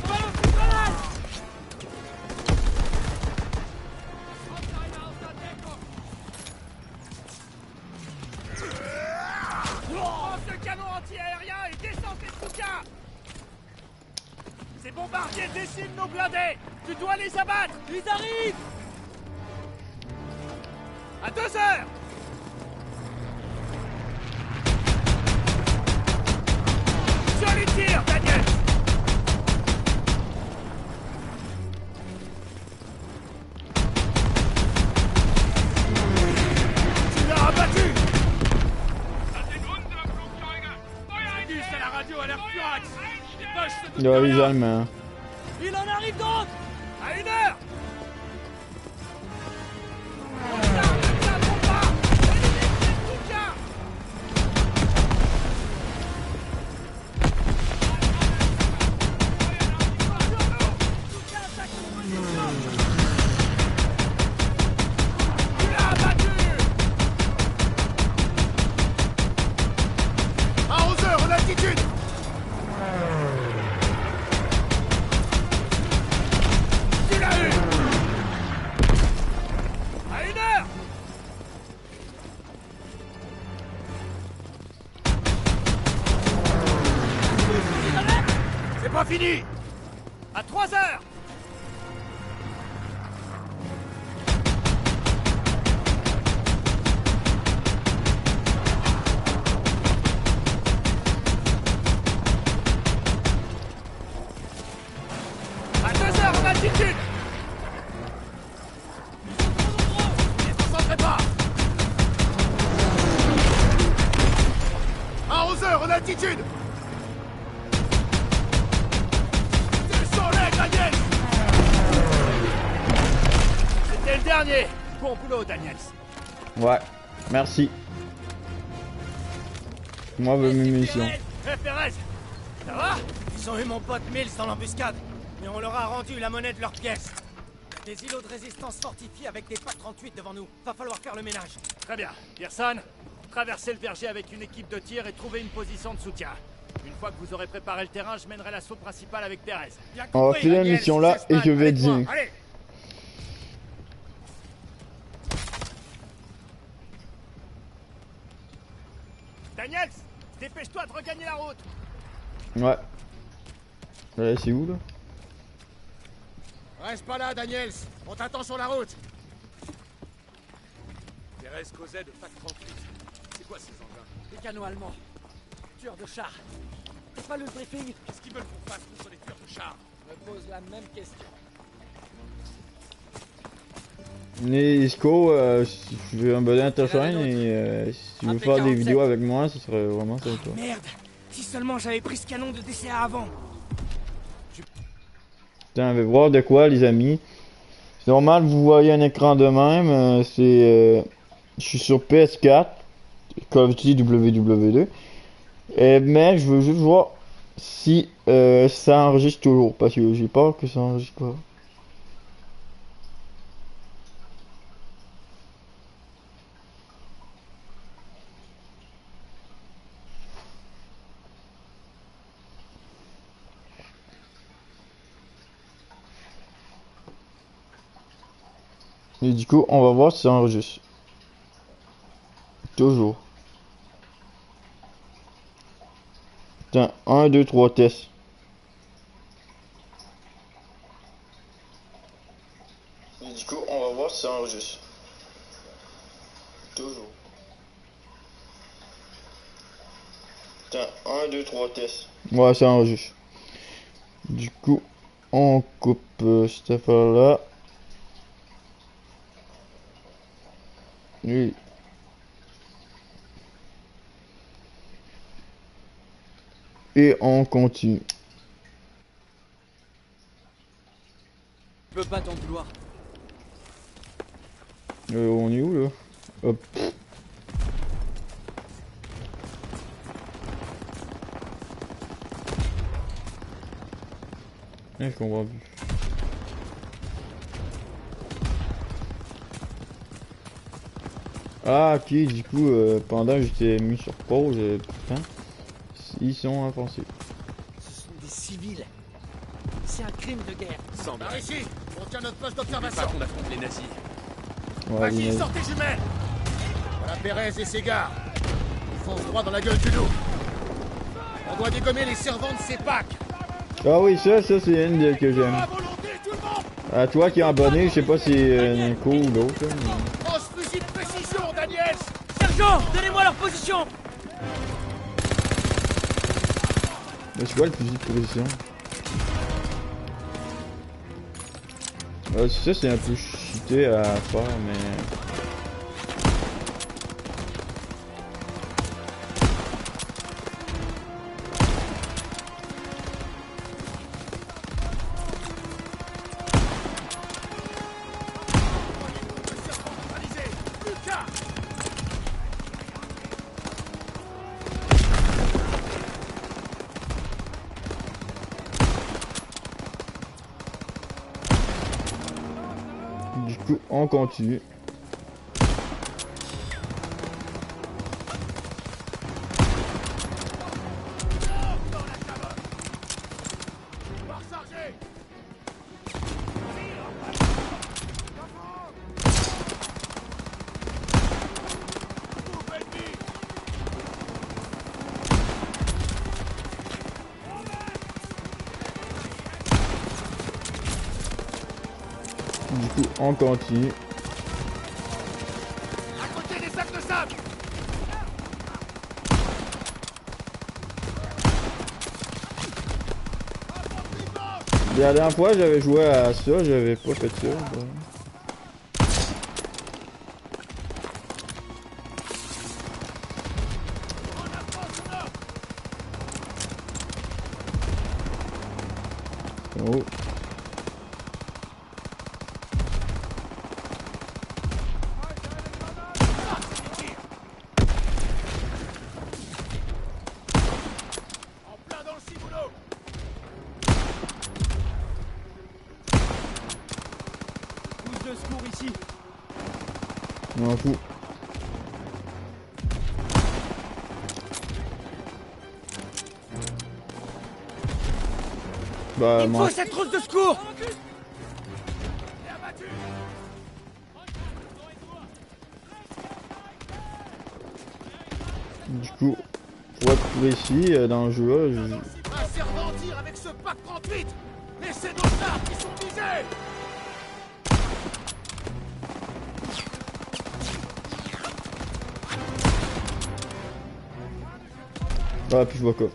Balance une grenade. Lance le canon anti-aérien et descends tes Stuka. Ces bombardiers déciment nos blindés. Tu dois les abattre. Ils arrivent. À 2 heures. Joli tir, Daniel. Tu l'as abattu. Dis à la radio à l'air furax. Les poches se doutent de Ouais, les rien. Allemands. Il en arrive d'autres. À 1 heure. C'est pas fini! À 3 heures! À 2 heures en altitude! Ne concentrez pas! À 11 heures en altitude! Descends-les, Daniels! C'était le dernier! Bon boulot, Daniels! Ouais, merci. Moi, veux mes munitions. Hé, Perez! Ça va? Ils ont eu mon pote Mills dans l'embuscade, mais on leur a rendu la monnaie de leurs pièces. Des îlots de résistance fortifiés avec des PAC 38 devant nous. Va falloir faire le ménage. Très bien. Pearson, traversez le verger avec une équipe de tir et trouvez une position de soutien. Une fois que vous aurez préparé le terrain, je mènerai l'assaut principal avec Perez. Bien On va compris, finir la Daniel, mission là et je vais avec moi. dîner. Allez! Daniels, dépêche-toi de regagner la route. Ouais. Ouais, c'est où là? Reste pas là, Daniels. On t'attend sur la route. Perez causait de PAC 38. C'est quoi ces engins? Des canons allemands. Tueurs de chars. C'est pas le briefing? Qu'est-ce qu'ils veulent qu'on fasse contre les tueurs de chars? Je me pose la même question. Nisco, si tu veux abonner à ta chaîne et si tu veux faire des vidéos avec moi, ce serait vraiment sympa. Merde! Si seulement j'avais pris ce canon de DCA avant! Putain, on va voir de quoi, les amis. C'est normal, vous voyez un écran de même. Je suis sur PS4, Call of Duty WW2. Mais je veux juste voir si ça enregistre toujours, parce que j'ai peur que ça enregistre pas. Et du coup, on va voir si ça enregistre. Toujours. Tiens, 1, 2, 3 tests. Et du coup, on va voir si ça enregistre. Toujours. Tiens, 1, 2, 3 tests. Ouais, ça enregistre. Du coup, on coupe cette affaire-là. Oui. Et on continue. Je peux pas t'en vouloir. On est où là? Hop. Je comprends plus. Ah ok, du coup, pendant que j'étais mis sur pause, putain, ils sont avancés. Ce sont des civils. C'est un crime de guerre. Par ici, on tient notre poste d'observation. On affronte les nazis. Ouais, Vas-y, sortez jumelles. Voilà Perez et ses gars. Ils foncent droit dans la gueule du loup. On doit dégommer les servants de ces packs. Ah oui, ça c'est une que j'aime. À toi qui es abonné, je sais pas si c'est un coup ou l'autre. Grosse fusil de précision, Daniels. Sergent, donnez-moi leur position! Mais c'est quoi le fusil de précision? Ça c'est un peu cheaté à faire, mais... Du coup, on continue. Du coup, on continue. À côté des sacs de sable. La dernière fois, j'avais joué à ça, j'avais pas fait ça. Donc. Oh. En plein dans le ciboulot. Pousse de secours ici. Je m'en fous. Bah, Il me moi. faut cette trousse de secours. Du coup, pour être précis dans le jeu là, Un servant tire avec ce pack 38. Laissez nos chars qui sont visés. ah, puis je vois quoi.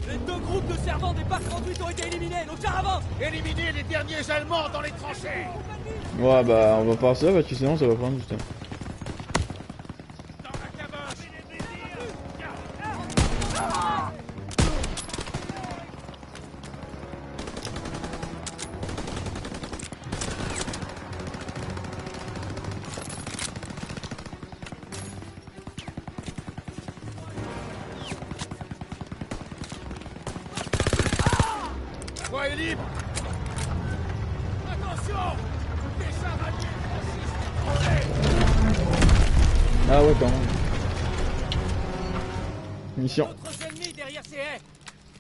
Les deux groupes de servants des parcs 38 ont été éliminés. Nos chars avancent. Éliminez les derniers Allemands dans les tranchées. Ouais, bah, on va faire ça parce que sinon ça va prendre du temps. Voie est libre. Attention. Des chars alliés franchissent. Ah ouais, quand même. Mission. D'autres ennemis derrière ces haies.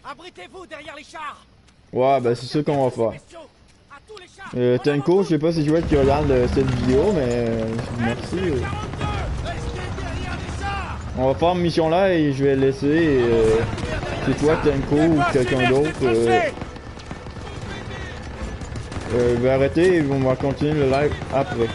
Abritez-vous derrière les chars. Ouais, bah c'est ça qu'on va faire. Tenko, je sais pas si je vois qui regarde cette vidéo, mais merci. On va faire une mission là et je vais laisser. C'est toi, Tenko ou quelqu'un d'autre. Je vais arrêter et on va continuer le live après.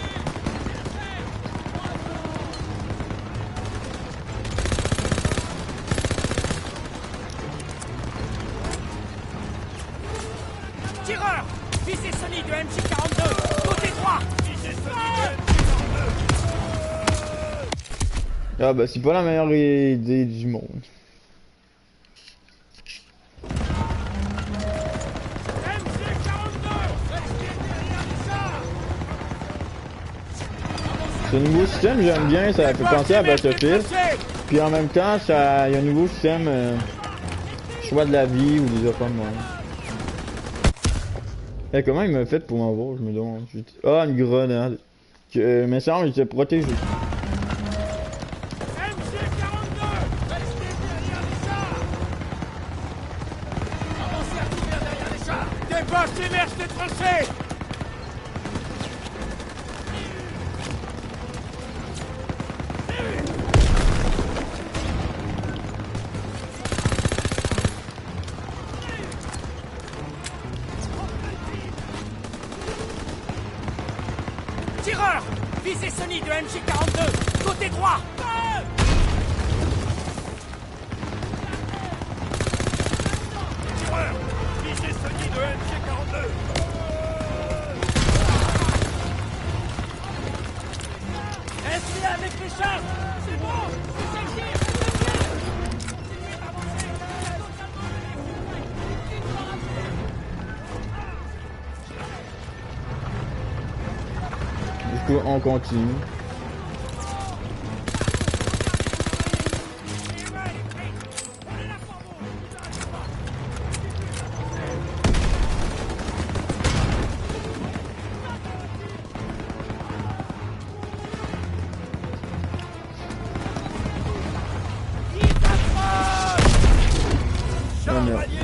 Tireur, visez Sony de MJ42, côté droit. Ah bah c'est pas la meilleure idée du monde. Ce nouveau système j'aime bien, ça fait penser à Battlefield. Puis en même temps, ça, il y a un nouveau système, choix de la vie ou des affaires de moi. Eh, comment il m'a fait pour m'avoir, je me demande. Ah, une grenade. Que, mais ça, il était protégé. Dépassez l'herbe des tranchées. Tireur, visez Sony de MJ42, côté droit. Tireur, visez Sony de MG42. Restez avec les chars. C'est bon, c'est celle-ci. Du coup, on continue. Char allié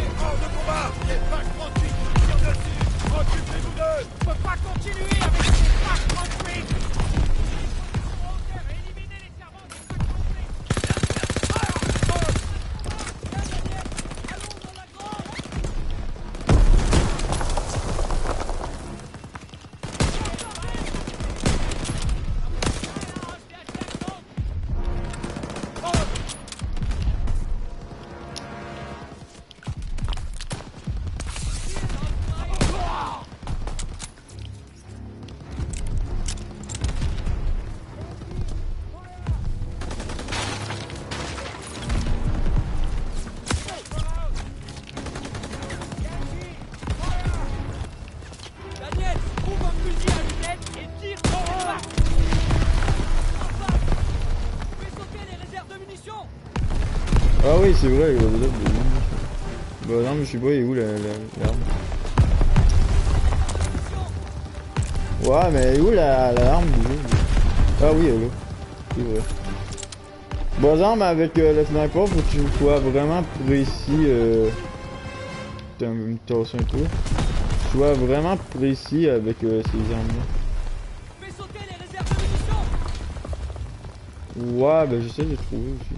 Je peux pas continuer avec ces frappes construites. Ah oui, c'est vrai, il va vous Bah non, mais je sais pas, il est où l'arme? Ouais, mais où l'arme? Ah oui, elle est là. C'est vrai. Bon, arme avec le sniper, faut que tu sois vraiment précis. Putain, me tasser un peu. Tu sois vraiment précis avec ces armes-là. Ouais, ben j'essaie de trouver aussi.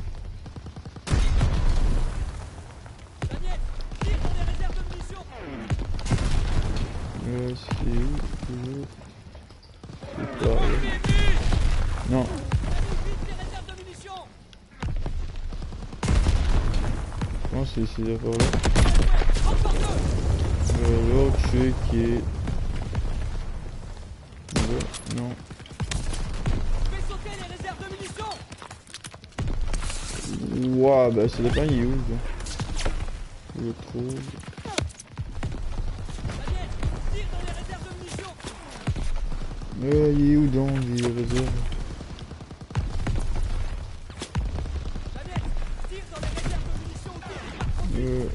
C'est où? C'est pas là. Non. Je pense que c'est ici d'abord là. L'autre je sais qui est... Là. Non. Ouah, bah ça dépend il est où ça. Je le trouve. Il est où donc les réserves? Ouais.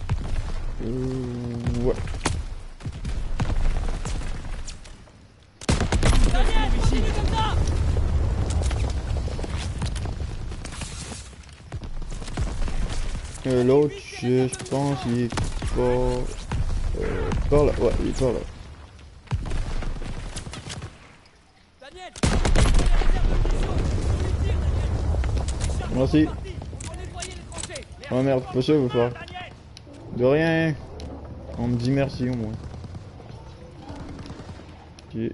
L'autre, je pense, il est pas... par là, ouais, il est par là. Merci. Oh merde, pas ça, vous faire. De rien. On me dit merci au moins. Ok.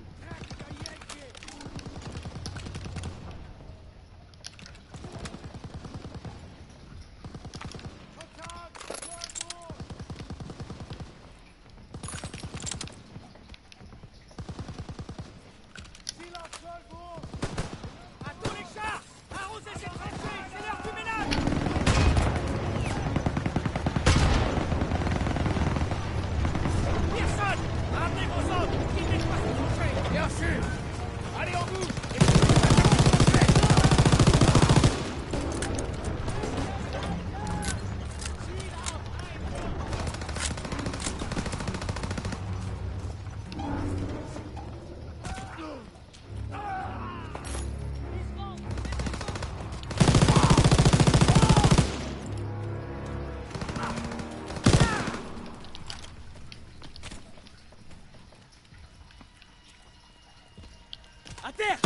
À terre!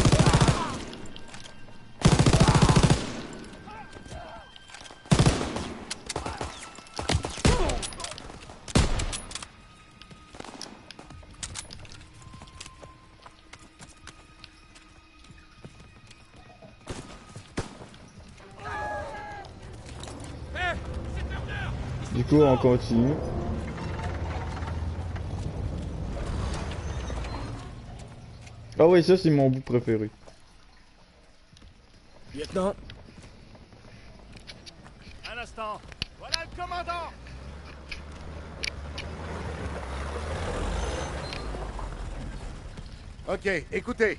Du coup, on continue. Ah oui, ça c'est mon bout préféré. Lieutenant. Un instant. Voilà le commandant. Ok, écoutez.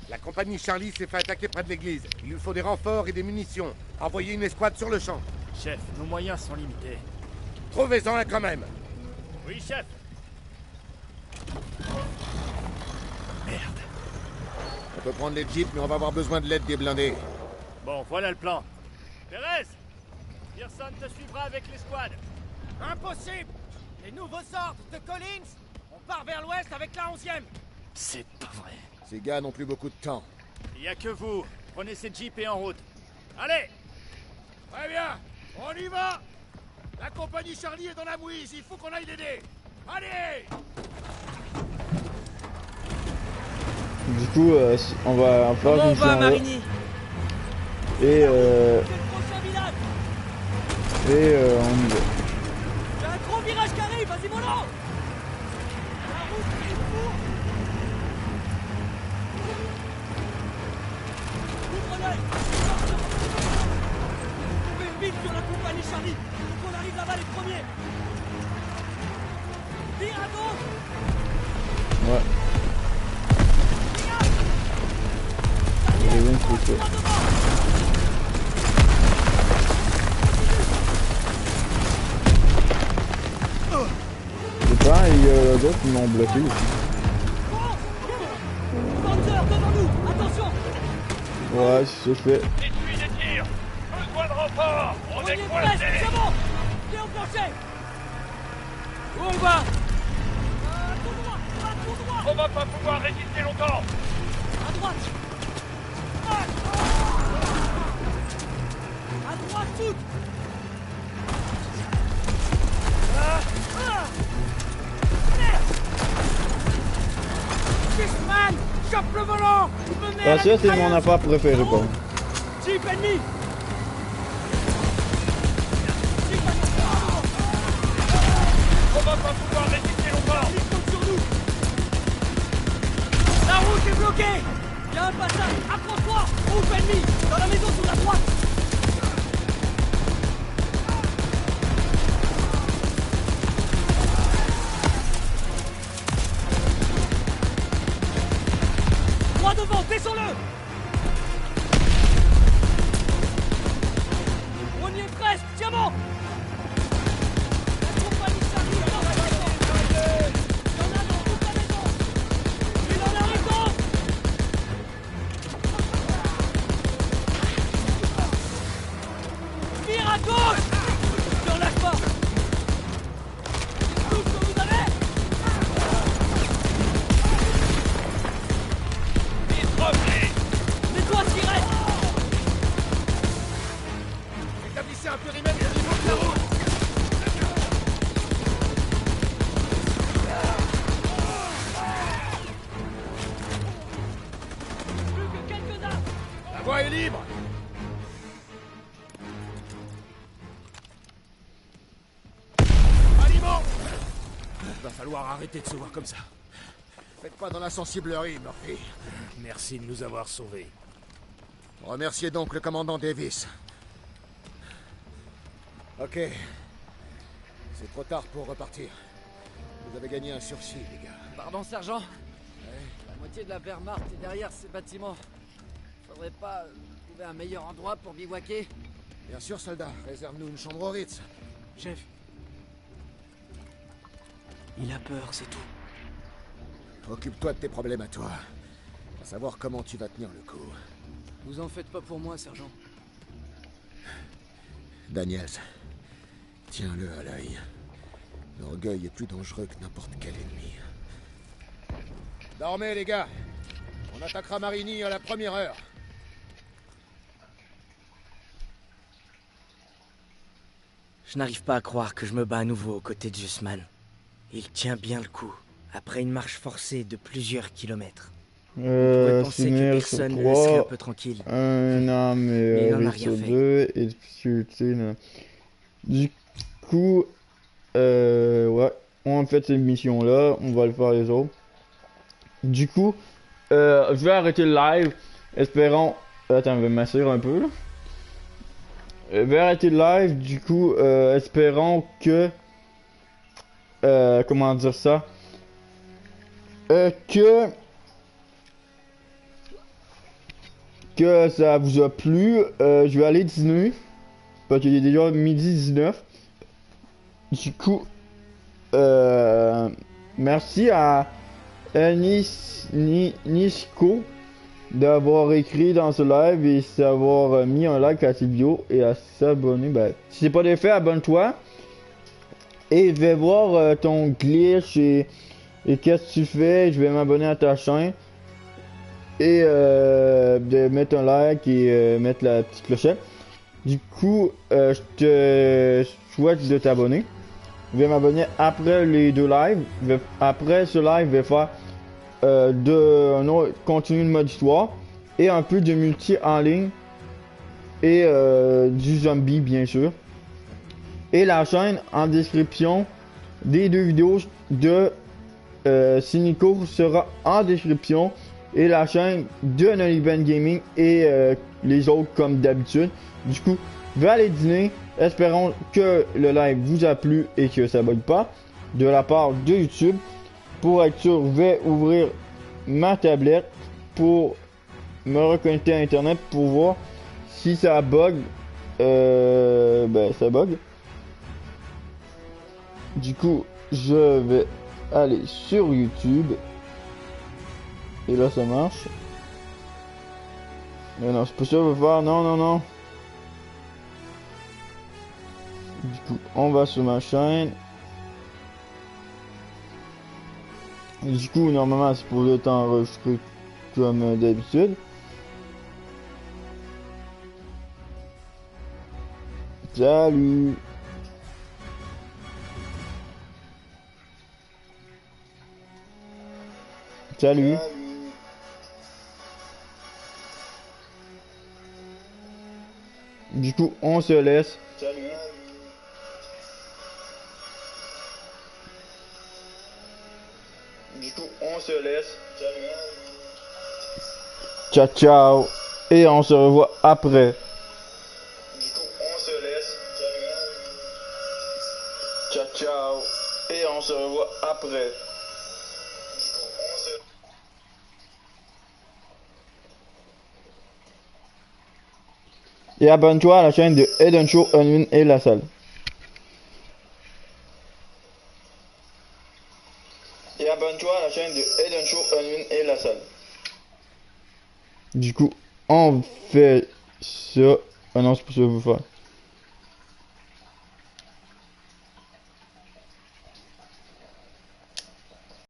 La compagnie Charlie s'est fait attaquer près de l'église. Il lui faut des renforts et des munitions. Envoyez une escouade sur le champ. Chef, nos moyens sont limités. Trouvez-en un quand même. Oui, chef. Merde. On peut prendre les jeeps, mais on va avoir besoin de l'aide des blindés. Bon, voilà le plan. Thérèse! Pearson te suivra avec l'escouade. Impossible! Les nouveaux ordres de Collins? On part vers l'ouest avec la 11e. C'est pas vrai. Ces gars n'ont plus beaucoup de temps. Il y a que vous. Prenez cette jeep et en route. Allez. Très bien, on y va. La compagnie Charlie est dans la mouise, il faut qu'on aille l'aider. Allez. Du coup, on va faire Comment on une va, mission là. Marigny? Et Prochain village. on y va. Il y a un gros virage qui arrive, vas-y mollo. La route est pour. Ouvre l'œil. Tombez vite sur la compagnie Charlie. Faut qu'on arrive là-bas les premiers. Vire à gauche. Ouais. J'ai bien fait ça. C'est pas, il y a d'autres qui m'ont bloqué aussi. Panzer devant nous, attention. Ouais, c'est fait. Essuie des tirs. Besoin de renfort. On est Presque, coincé. c'est bon. Viens au plancher. Où on va? Tout droit, tout droit. On va pas pouvoir résister longtemps. À droite. À droite, toute. Fishman, chope le volant. Je me mets à Ah, la ça, c'est mon mitrailleuse. affaire préférée, par contre. Jeep ennemi. On va pas pouvoir résister longtemps. Ils comptent sur nous. La route est bloquée. Il y a un passage. Approche-toi. Groupe ennemi. Dans la maison sur la droite. Droit devant, baissons-le. On y est presque, tiens bon. La compagnie Charlie est dans la maison. Il y en a dans toute la maison. Il en arrive d'autres. Vire à gauche. Ne relâche pas. Tout ce que vous avez. Mets-toi, Sirène. Établissez un périmètre au niveau de la route. Plus que quelques dames. La voie est libre. Aliment. Va falloir arrêter de se voir comme ça. Faites pas dans la sensiblerie, Murphy. Merci de nous avoir sauvés. Remerciez donc le commandant Davis. Ok. C'est trop tard pour repartir. Vous avez gagné un sursis, les gars. Pardon, sergent. La moitié de la Wehrmacht est derrière ces bâtiments. Faudrait pas trouver un meilleur endroit pour bivouaquer? Bien sûr, soldat. Réserve-nous une chambre au Ritz. Chef. Il a peur, c'est tout. Occupe-toi de tes problèmes à toi. À savoir comment tu vas tenir le coup. Vous en faites pas pour moi, sergent. Daniels, tiens-le à l'œil. L'orgueil est plus dangereux que n'importe quel ennemi. Dormez, les gars. On attaquera Marigny à la première heure. Je n'arrive pas à croire que je me bats à nouveau aux côtés de Zussman. Il tient bien le coup, après une marche forcée de plusieurs kilomètres. Je pouvais penser que finir sur personne ne laisserait un 3, peu tranquille. un arme Mais il en a Ritz rien sur fait. 2 et difficulté là. Du coup, ouais, on a fait cette mission là, on va le faire les autres. Du coup, je vais arrêter le live, espérons. Attends, je vais m'assurer un peu là. Je vais arrêter le live, du coup, espérons que. Comment dire ça? Que ça vous a plu. Je vais aller dîner. Parce qu'il est déjà midi 19. Du coup, merci à Nisco d'avoir écrit dans ce live et d'avoir mis un like à cette vidéo et à s'abonner. Ben, si c'est pas déjà fait, abonne-toi. Et je vais voir ton glitch et Et qu'est-ce que tu fais? Je vais m'abonner à ta chaîne. Et de mettre un like et mettre la petite clochette. Du coup, je te souhaite de t'abonner. Je vais m'abonner après les 2 lives. Après ce live, je vais faire un autre contenu de mode histoire et un peu de multi en ligne et du zombie bien sûr. Et la chaîne en description des 2 vidéos de Cynico sera en description. Et la chaîne de Noliban Gaming et les autres comme d'habitude. Du coup, je vais aller dîner. Espérons que le live vous a plu et que ça bug pas de la part de YouTube. Pour être sûr, je vais ouvrir ma tablette pour me reconnecter à internet pour voir si ça bug. Ben ça bug. Du coup, je vais aller sur YouTube. Et là ça marche. Mais non, c'est pas ça que je veux faire. Non, non, non. Du coup, on va sur ma chaîne. Et du coup, normalement, c'est pour être enregistré comme d'habitude. Salut. Salut. Du coup, on se laisse. Salut. Du coup, on se laisse. Salut. Ciao, ciao. Et on se revoit après. Du coup, on se laisse. Salut. Ciao, ciao. Et on se revoit après. Et abonne-toi à la chaîne de Eden Show, Unwin et La Salle. Et abonne-toi à la chaîne de Eden Show, Unwin et La Salle. Du coup, on fait ça. Ah non, c'est pas ça que je veux faire.